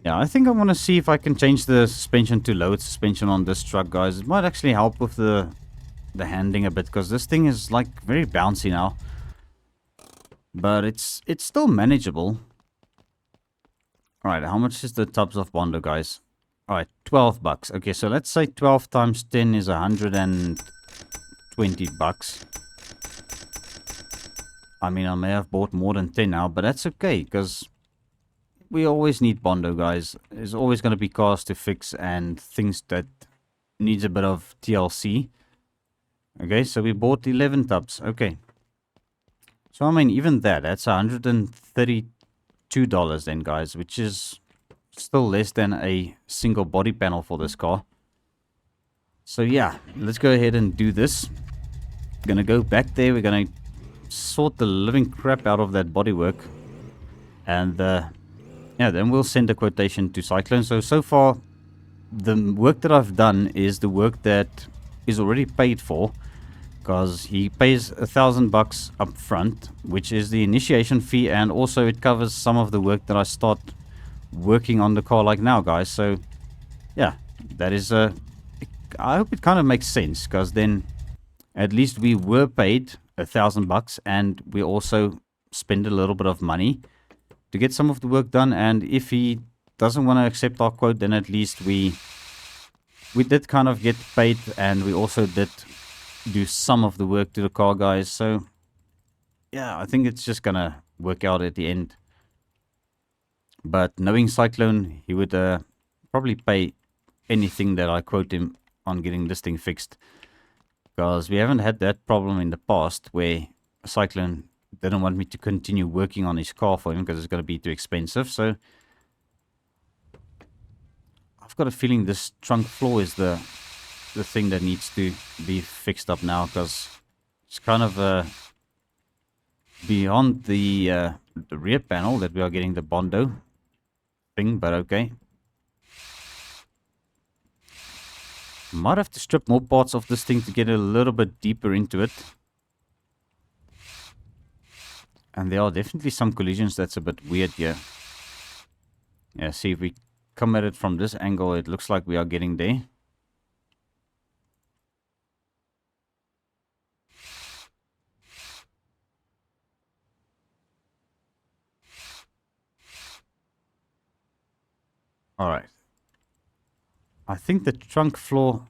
Yeah, I think I want to see if I can change the suspension to lowered suspension on this truck, guys. It might actually help with the handling a bit, because this thing is like very bouncy now. But it's still manageable. Alright, how much is the tubs of Bondo, guys? Alright, 12 bucks. Okay, so let's say 12 times 10 is 120 bucks. I mean, I may have bought more than 10 now, but that's okay, because we always need Bondo, guys. There's always going to be cars to fix and things that needs a bit of TLC. Okay, so we bought 11 tubs. Okay. So, I mean, even that's $132 then, guys, which is still less than a single body panel for this car. So, yeah, let's go ahead and do this. We're going to go back there. We're going to sort the living crap out of that bodywork. And, yeah, then we'll send a quotation to Cyclone. So far, the work that I've done is the work that is already paid for. Because he pays $1,000 up front, which is the initiation fee, and also it covers some of the work that I start working on the car like now, guys. So yeah, that is I hope it kind of makes sense, because then at least we were paid $1,000 and we also spend a little bit of money to get some of the work done. And if he doesn't want to accept our quote, then at least we did kind of get paid, and we also did do some of the work to the car, guys. So yeah, I think it's just gonna work out at the end. But knowing Cyclone, he would probably pay anything that I quote him on getting this thing fixed, because we haven't had that problem in the past where Cyclone didn't want me to continue working on his car for him because it's going to be too expensive. So I've got a feeling this trunk floor is the thing that needs to be fixed up now, because it's kind of beyond the rear panel that we are getting the Bondo thing, but okay. Might have to strip more parts of this thing to get a little bit deeper into it. And there are definitely some collisions that's a bit weird here. Yeah, see, if we come at it from this angle, it looks like we are getting there. Alright. I think the trunk floor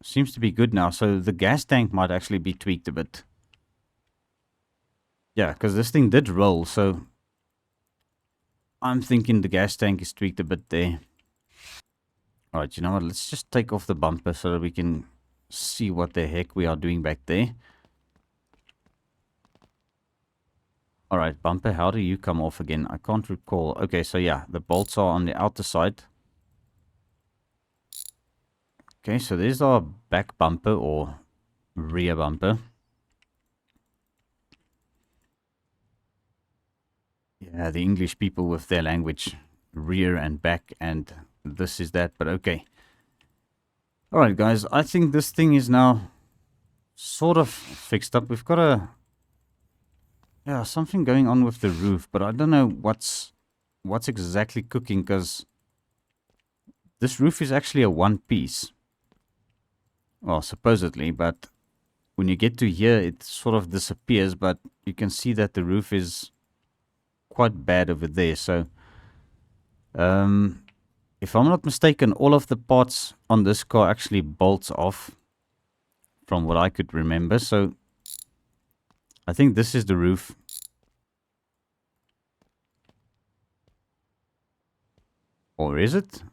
seems to be good now. So the gas tank might actually be tweaked a bit. Yeah, because this thing did roll. So I'm thinking the gas tank is tweaked a bit there. Alright, you know what? Let's just take off the bumper so that we can see what the heck we are doing back there. Alright, bumper, how do you come off again? I can't recall. Okay, so yeah, the bolts are on the outer side. Okay, so there's our back bumper or rear bumper. Yeah, the English people with their language. Rear and back and this is that, but okay. Alright, guys, I think this thing is now sort of fixed up. We've got a... yeah, something going on with the roof, but I don't know what's exactly cooking, because this roof is actually a one piece. Well, supposedly, but when you get to here, it sort of disappears, but you can see that the roof is quite bad over there. So, if I'm not mistaken, all of the parts on this car actually bolts off, from what I could remember. So, I think this is the roof. Or is it?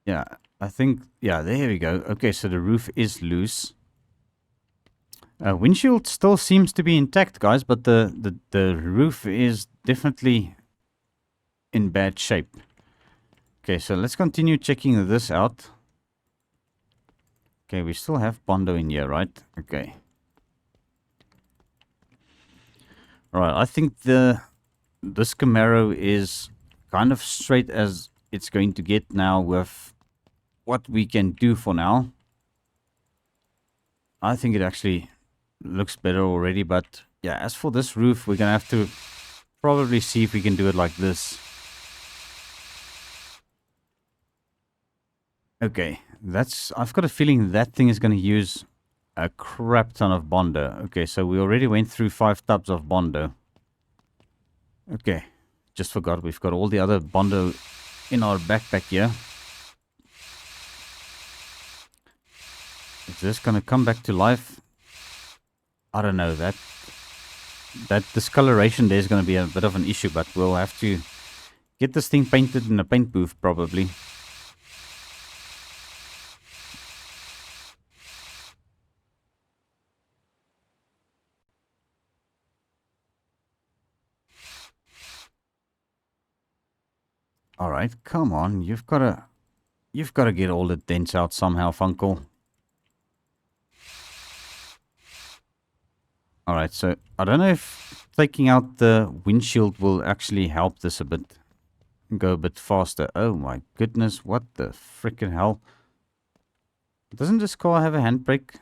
Yeah, I think, yeah, there we go. Okay, so the roof is loose. Windshield still seems to be intact, guys, but the roof is definitely in bad shape. Okay, so let's continue checking this out. Okay, we still have Bondo in here, right? Okay. Alright, I think this Camaro is kind of straight as it's going to get now with what we can do for now. I think it actually looks better already, but yeah, as for this roof, we're gonna have to probably see if we can do it like this. Okay, I've got a feeling that thing is going to use a crap ton of Bondo. Okay, so we already went through 5 tubs of Bondo. Okay, just forgot we've got all the other Bondo in our backpack here. Is this going to come back to life? I don't know. That discoloration there is going to be a bit of an issue, but we'll have to get this thing painted in a paint booth probably. Alright, come on. You've got to get all the dents out somehow, Funcle. Alright, so I don't know if taking out the windshield will actually help this a bit. Go a bit faster. Oh my goodness, what the freaking hell? Doesn't this car have a handbrake?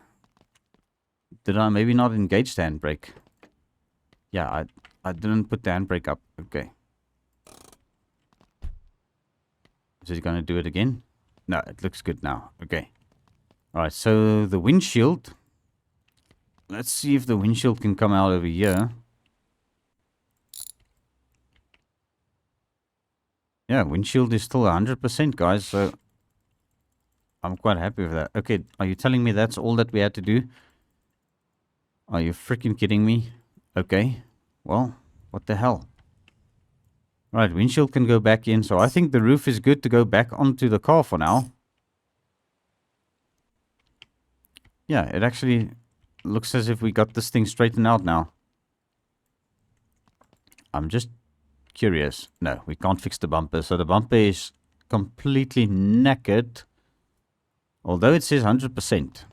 Did I maybe not engage the handbrake? Yeah, I didn't put the handbrake up. Okay. Is it going to do it again? No, it looks good now. Okay. Alright, so the windshield. Let's see if the windshield can come out over here. Yeah, windshield is still 100%, guys, so I'm quite happy with that. Okay, are you telling me that's all that we had to do? Are you freaking kidding me? Okay, well, what the hell? Right, windshield can go back in, so I think the roof is good to go back onto the car for now. Yeah, it actually looks as if we got this thing straightened out now. I'm just curious. No, we can't fix the bumper. So the bumper is completely knackered. Although it says 100%.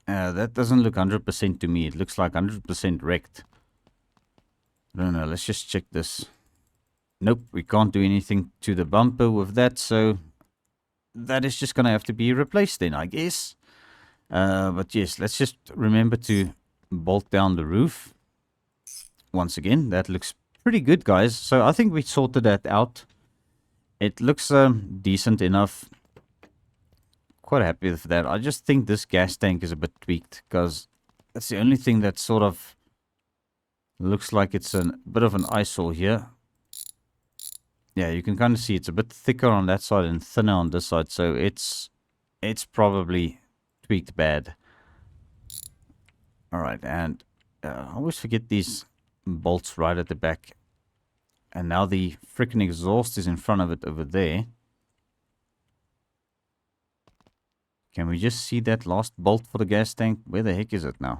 That doesn't look 100% to me. It looks like 100% wrecked. I don't know. Let's just check this. Nope, we can't do anything to the bumper with that. So that is just going to have to be replaced then, I guess. But yes, let's just remember to bolt down the roof. Once again, that looks pretty good, guys. So I think we sorted that out. It looks decent enough. Quite happy with that. I just think this gas tank is a bit tweaked, because that's the only thing that sort of looks like it's a bit of an eyesore here. Yeah, you can kind of see it's a bit thicker on that side and thinner on this side. So it's probably tweaked bad. Alright, and I always forget these bolts right at the back. And now the freaking exhaust is in front of it over there. Can we just see that last bolt for the gas tank? Where the heck is it now?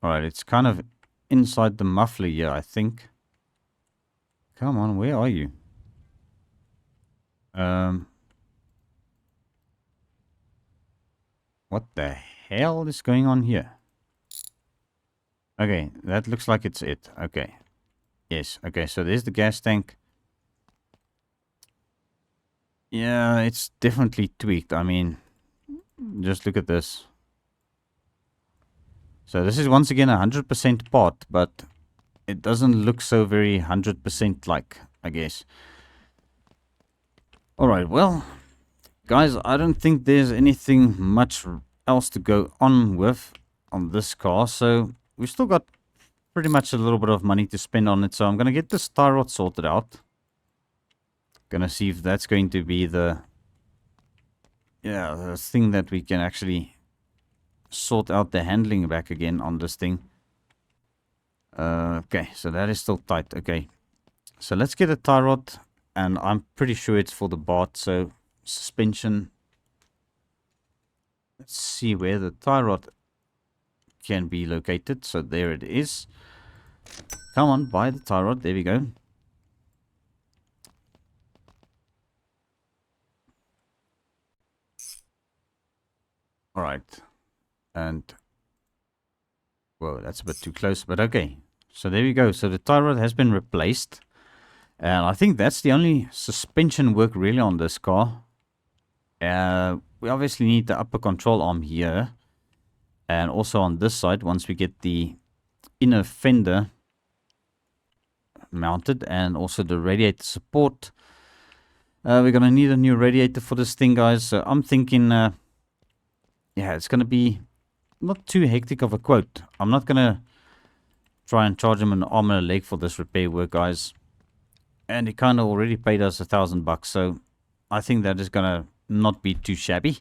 Alright, it's kind of inside the muffler here, I think. Come on, where are you? What the hell is going on here? Okay, that looks like it's it. Okay. Yes, okay, so there's the gas tank. Yeah, it's definitely tweaked. I mean, just look at this. So this is once again a 100% part, but it doesn't look so very 100% like, I guess. Alright, well, guys, I don't think there's anything much else to go on with on this car. So we've still got pretty much a little bit of money to spend on it. So I'm going to get this tie rod sorted out. Gonna see if that's going to be the thing that we can actually sort out the handling back again on this thing. Okay, so that is still tight. Okay, so let's get a tie rod, and I'm pretty sure it's for the BART. So suspension. Let's see where the tie rod can be located. So there it is. Come on, buy the tie rod. There we go. Alright, and whoa, that's a bit too close, but okay. So there we go. So the tie rod has been replaced, and I think that's the only suspension work really on this car. We obviously need the upper control arm here, and also on this side once we get the inner fender mounted, and also the radiator support. We're going to need a new radiator for this thing, guys. So I'm thinking, yeah, it's going to be not too hectic of a quote. I'm not going to try and charge him an arm and a leg for this repair work, guys. And he kind of already paid us $1,000, so I think that is going to not be too shabby.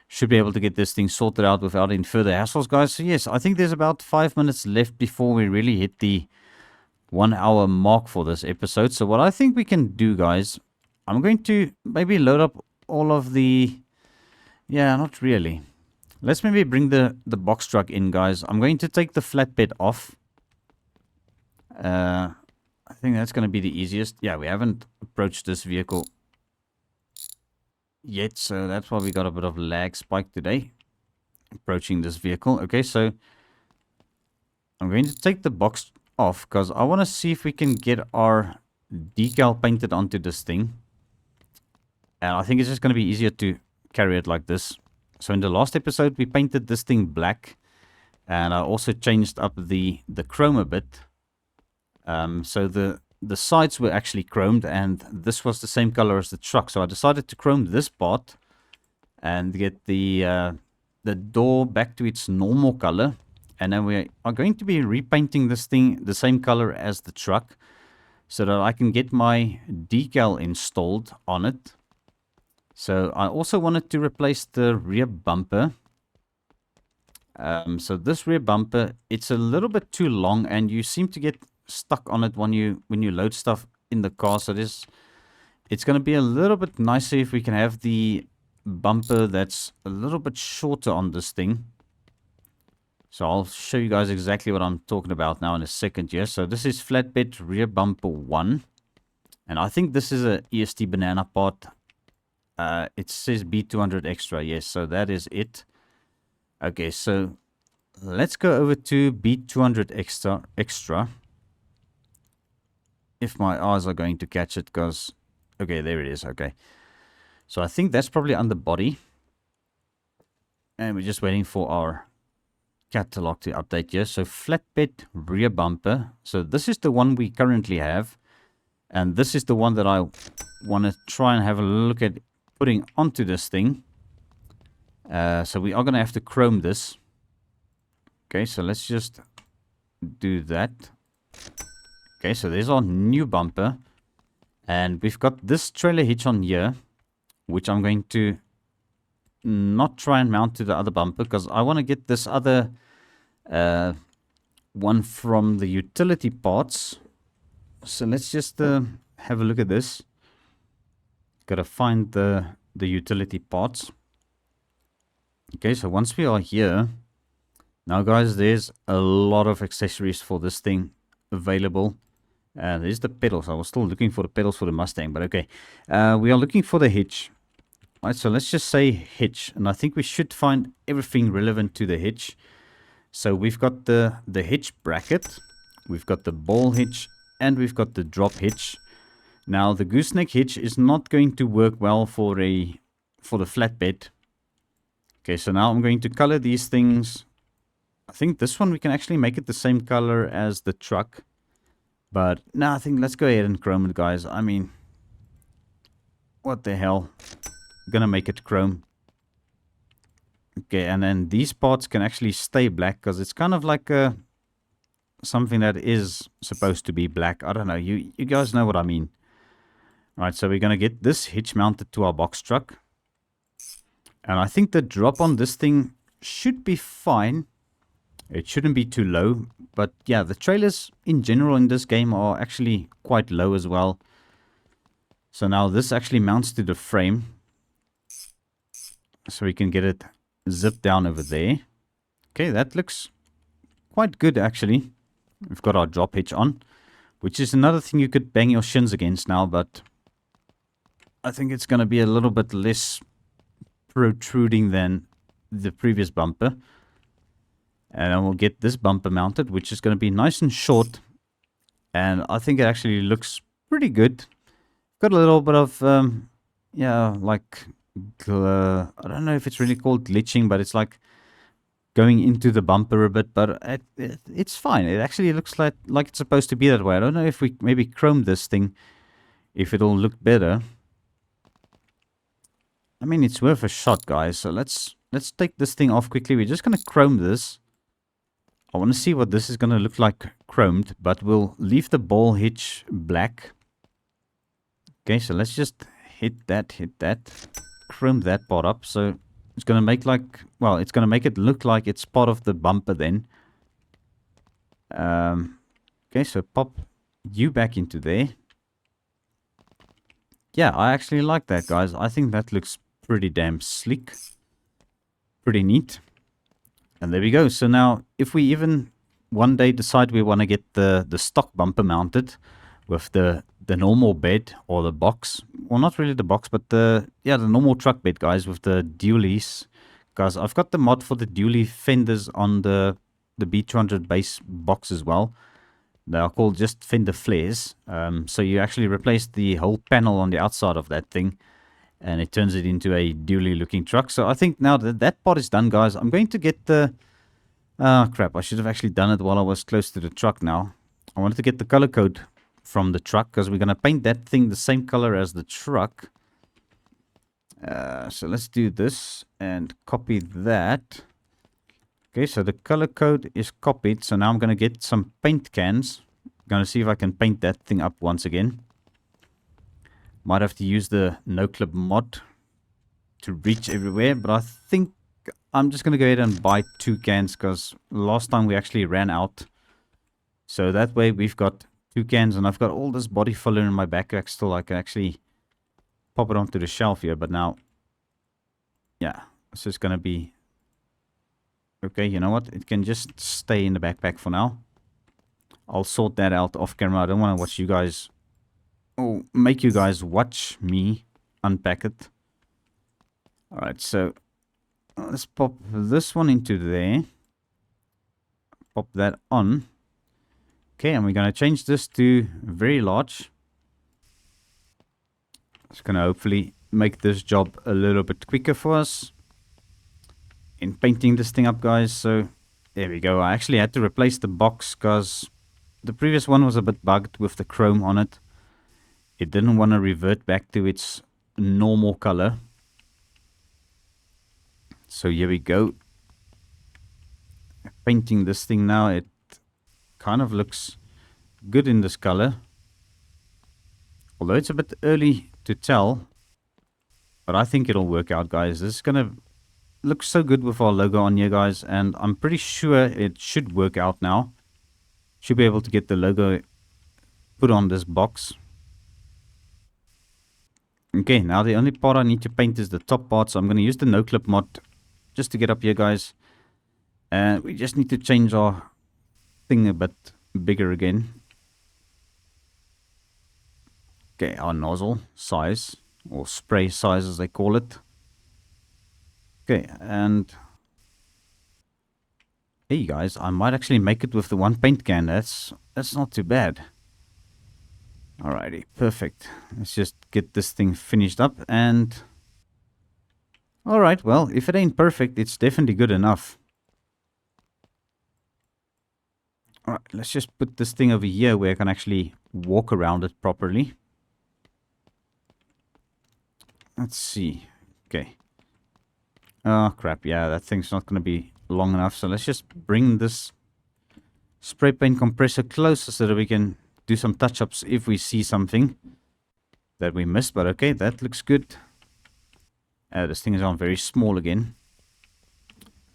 Should be able to get this thing sorted out without any further hassles, guys. So yes, I think there's about 5 minutes left before we really hit the 1 hour mark for this episode. So what I think we can do, guys, I'm going to maybe load up all of the... Yeah, not really. Let's maybe bring the box truck in, guys. I'm going to take the flatbed off. I think that's going to be the easiest. Yeah, we haven't approached this vehicle yet, so that's why we got a bit of lag spike today. Approaching this vehicle. Okay, so I'm going to take the box off because I want to see if we can get our decal painted onto this thing. And I think it's just going to be easier to carry it like this. So in the last episode, we painted this thing black. And I also changed up the chrome a bit. So the sides were actually chromed, and this was the same color as the truck. So I decided to chrome this part and get the door back to its normal color. And then we are going to be repainting this thing the same color as the truck so that I can get my decal installed on it. So I also wanted to replace the rear bumper. So this rear bumper, it's a little bit too long, and you seem to get stuck on it when you load stuff in the car. So it's going to be a little bit nicer if we can have the bumper that's a little bit shorter on this thing. So I'll show you guys exactly what I'm talking about now in a second here. So this is flatbed rear bumper 1, and I think this is a EST banana part. It says B200 extra. Yes, so that is it. Okay, so let's go over to B200 extra. If my eyes are going to catch it, because... Okay, there it is. Okay. So I think that's probably under body. And we're just waiting for our catalog to update here. So flatbed rear bumper. So this is the one we currently have. And this is the one that I want to try and have a look at putting onto this thing. So we are going to have to chrome this. Okay, so let's just do that. Okay, so there's our new bumper. And we've got this trailer hitch on here, which I'm going to not try and mount to the other bumper because I want to get this other one from the utility parts. So let's just have a look at this. Got to find the utility parts. Okay, so once we are here, now guys, there's a lot of accessories for this thing available. There's the pedals. I was still looking for the pedals for the Mustang, but okay. We are looking for the hitch. All right, so let's just say hitch. And I think we should find everything relevant to the hitch. So we've got the hitch bracket. We've got the ball hitch. And we've got the drop hitch. Now, the gooseneck hitch is not going to work well for the flatbed. Okay, so now I'm going to color these things. I think this one we can actually make it the same color as the truck. But no, I think let's go ahead and chrome it, guys. I mean, what the hell? I'm gonna make it chrome. Okay, and then these parts can actually stay black because it's kind of like something that is supposed to be black. I don't know. You guys know what I mean. All right, so we're gonna get this hitch mounted to our box truck. And I think the drop on this thing should be fine. It shouldn't be too low. But yeah, the trailers in general in this game are actually quite low as well. So now this actually mounts to the frame. So we can get it zipped down over there. Okay, that looks quite good actually. We've got our drop hitch on, which is another thing you could bang your shins against now. But I think it's going to be a little bit less protruding than the previous bumper. And then we'll get this bumper mounted, which is going to be nice and short. And I think it actually looks pretty good. Got a little bit of, yeah, like, I don't know if it's really called glitching, but it's like going into the bumper a bit, but it's fine. It actually looks like it's supposed to be that way. I don't know if we maybe chrome this thing, if it'll look better. I mean, it's worth a shot, guys. So let's take this thing off quickly. We're just going to chrome this. I want to see what this is going to look like chromed, but we'll leave the ball hitch black. Okay, so let's just hit that, chrome that part up. So it's going to make it's going to make it look like it's part of the bumper then. Okay, so pop you back into there. Yeah, I actually like that, guys. I think that looks pretty damn sleek. Pretty neat. And there we go. So now, if we even one day decide we want to get the stock bumper mounted with the normal bed or the box, well, not really the box, but the normal truck bed, guys, with the dualies. Guys, I've got the mod for the dually fenders on the B200 base box as well. They are called just fender flares. So you actually replace the whole panel on the outside of that thing, and it turns it into a dually looking truck. So I think now that that part is done, guys, I'm going to get the... crap, I should have actually done it while I was close to the truck now. I wanted to get the color code from the truck, because we're going to paint that thing the same color as the truck. So let's do this and copy that. Okay, so the color code is copied. So now I'm going to get some paint cans. I'm going to see if I can paint that thing up once again. Might have to use the no-clip mod to reach everywhere, but I think I'm just going to go ahead and buy 2 cans, because last time we actually ran out. So that way we've got 2 cans, and I've got all this body filler in my backpack still. I can actually pop it onto the shelf here, but now, yeah, it's just going to be... Okay, you know what? It can just stay in the backpack for now. I'll sort that out off camera. I don't want to watch you guys... Oh, make you guys watch me unpack it. Alright, so let's pop this one into there. Pop that on. Okay, and we're going to change this to very large. It's going to hopefully make this job a little bit quicker for us in painting this thing up, guys. So there we go. I actually had to replace the box because the previous one was a bit bugged with the chrome on it. It didn't want to revert back to its normal color. So here we go. Painting this thing now. It kind of looks good in this color. Although it's a bit early to tell. But I think it'll work out, guys. This is going to look so good with our logo on here, guys. And I'm pretty sure it should work out now. Should be able to get the logo put on this box. Okay, now the only part I need to paint is the top part. So I'm going to use the no-clip mod just to get up here, guys. And we just need to change our thing a bit bigger again. Okay, our nozzle size, or spray size as they call it. Okay, and hey guys, I might actually make it with the one paint can. That's not too bad. Alrighty, perfect. Let's just get this thing finished up. And alright, well, if it ain't perfect, it's definitely good enough. Alright, let's just put this thing over here where I can actually walk around it properly. Let's see. Okay. Oh crap, yeah, that thing's not going to be long enough. So let's just bring this spray paint compressor closer so that we can do some touch-ups if we see something that we missed. But okay, that looks good. This thing is on very small again.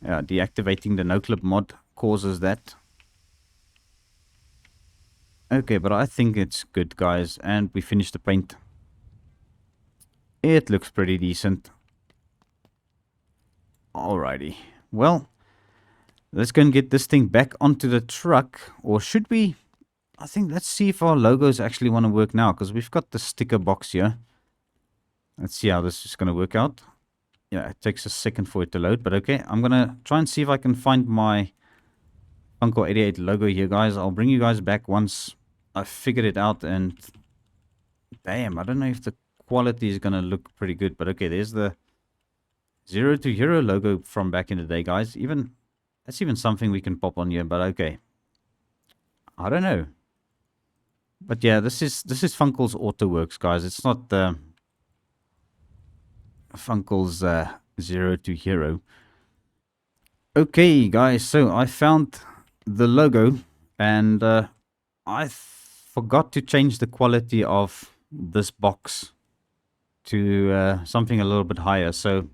Deactivating the no-clip mod causes that. Okay, but I think it's good, guys. And we finished the paint. It looks pretty decent. Alrighty. Well, let's go and get this thing back onto the truck. Or should we... I think let's see if our logos actually want to work now, because we've got the sticker box here. Let's see how this is going to work out. Yeah, it takes a second for it to load, but okay. I'm going to try and see if I can find my Funcle 88 logo here, guys. I'll bring you guys back once I've figured it out. And damn, I don't know if the quality is going to look pretty good, but okay, there's the 0 to Hero logo from back in the day, guys. Even That's even something we can pop on here, but okay. I don't know. But yeah, this is Funcle's Autoworx, guys. It's not Funcle's 0 to Hero. Okay, guys, so I found the logo, and I forgot to change the quality of this box to something a little bit higher. So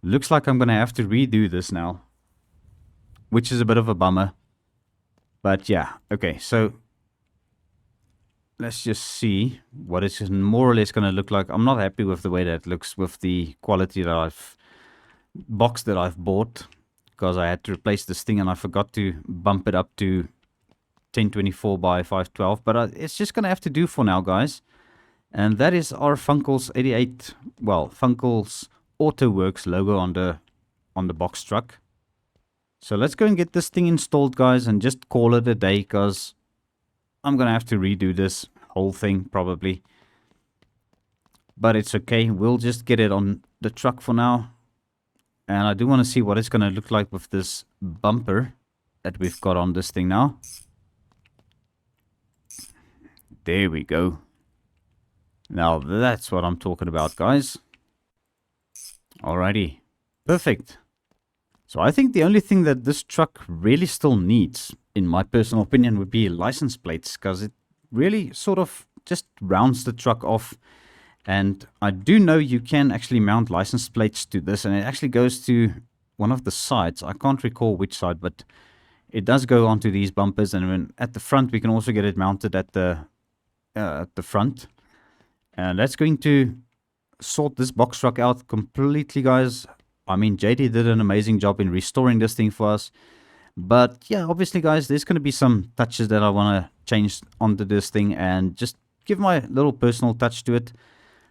looks like I'm going to have to redo this now, which is a bit of a bummer. But yeah, okay, so let's just see what it's more or less going to look like. I'm not happy with the way that it looks with the quality that I've bought, because I had to replace this thing and I forgot to bump it up to 1024 by 512. But it's just going to have to do for now, guys. And that is our Funcle's 88, well, Funcle's Autoworx logo on the box truck. So let's go and get this thing installed, guys, and just call it a day, because I'm going to have to redo this whole thing probably. But it's okay. We'll just get it on the truck for now. And I do want to see what it's going to look like with this bumper that we've got on this thing now. There we go. Now that's what I'm talking about, guys. Alrighty. Perfect. So I think the only thing that this truck really still needs, in my personal opinion, would be license plates, because it really sort of just rounds the truck off. And I do know you can actually mount license plates to this, and it actually goes to one of the sides. I can't recall which side, but it does go onto these bumpers. And when at the front, we can also get it mounted at the front. And that's going to sort this box truck out completely, guys. I mean, JD did an amazing job in restoring this thing for us. But yeah, obviously, guys, there's going to be some touches that I want to change onto this thing and just give my little personal touch to it.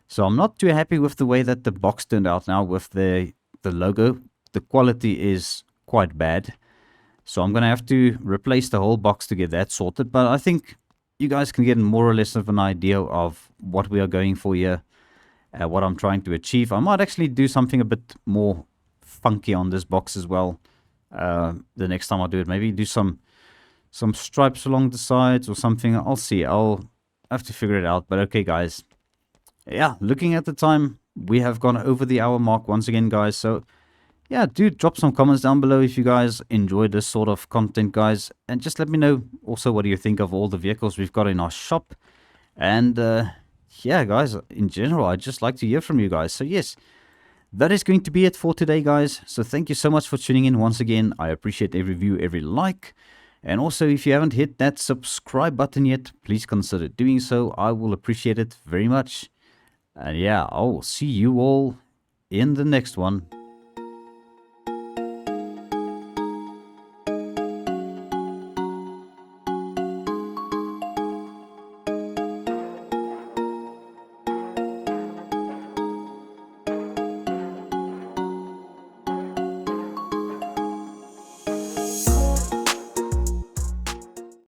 So I'm not too happy with the way that the box turned out now with the logo. The quality is quite bad. So I'm going to have to replace the whole box to get that sorted. But I think you guys can get more or less of an idea of what we are going for here. What I'm trying to achieve. I might actually do something a bit more funky on this box as well. The next time I do it. Maybe do some stripes along the sides or something. I'll see. I'll have to figure it out. But okay, guys. Yeah, looking at the time, we have gone over the hour mark once again, guys. So, yeah, do drop some comments down below if you guys enjoy this sort of content, guys. And just let me know also what do you think of all the vehicles we've got in our shop. And, yeah, guys, in general, I'd just like to hear from you guys. So, yes, that is going to be it for today, guys. So, thank you so much for tuning in once again. I appreciate every view, every like. And also, if you haven't hit that subscribe button yet, please consider doing so. I will appreciate it very much. And yeah, I will see you all in the next one.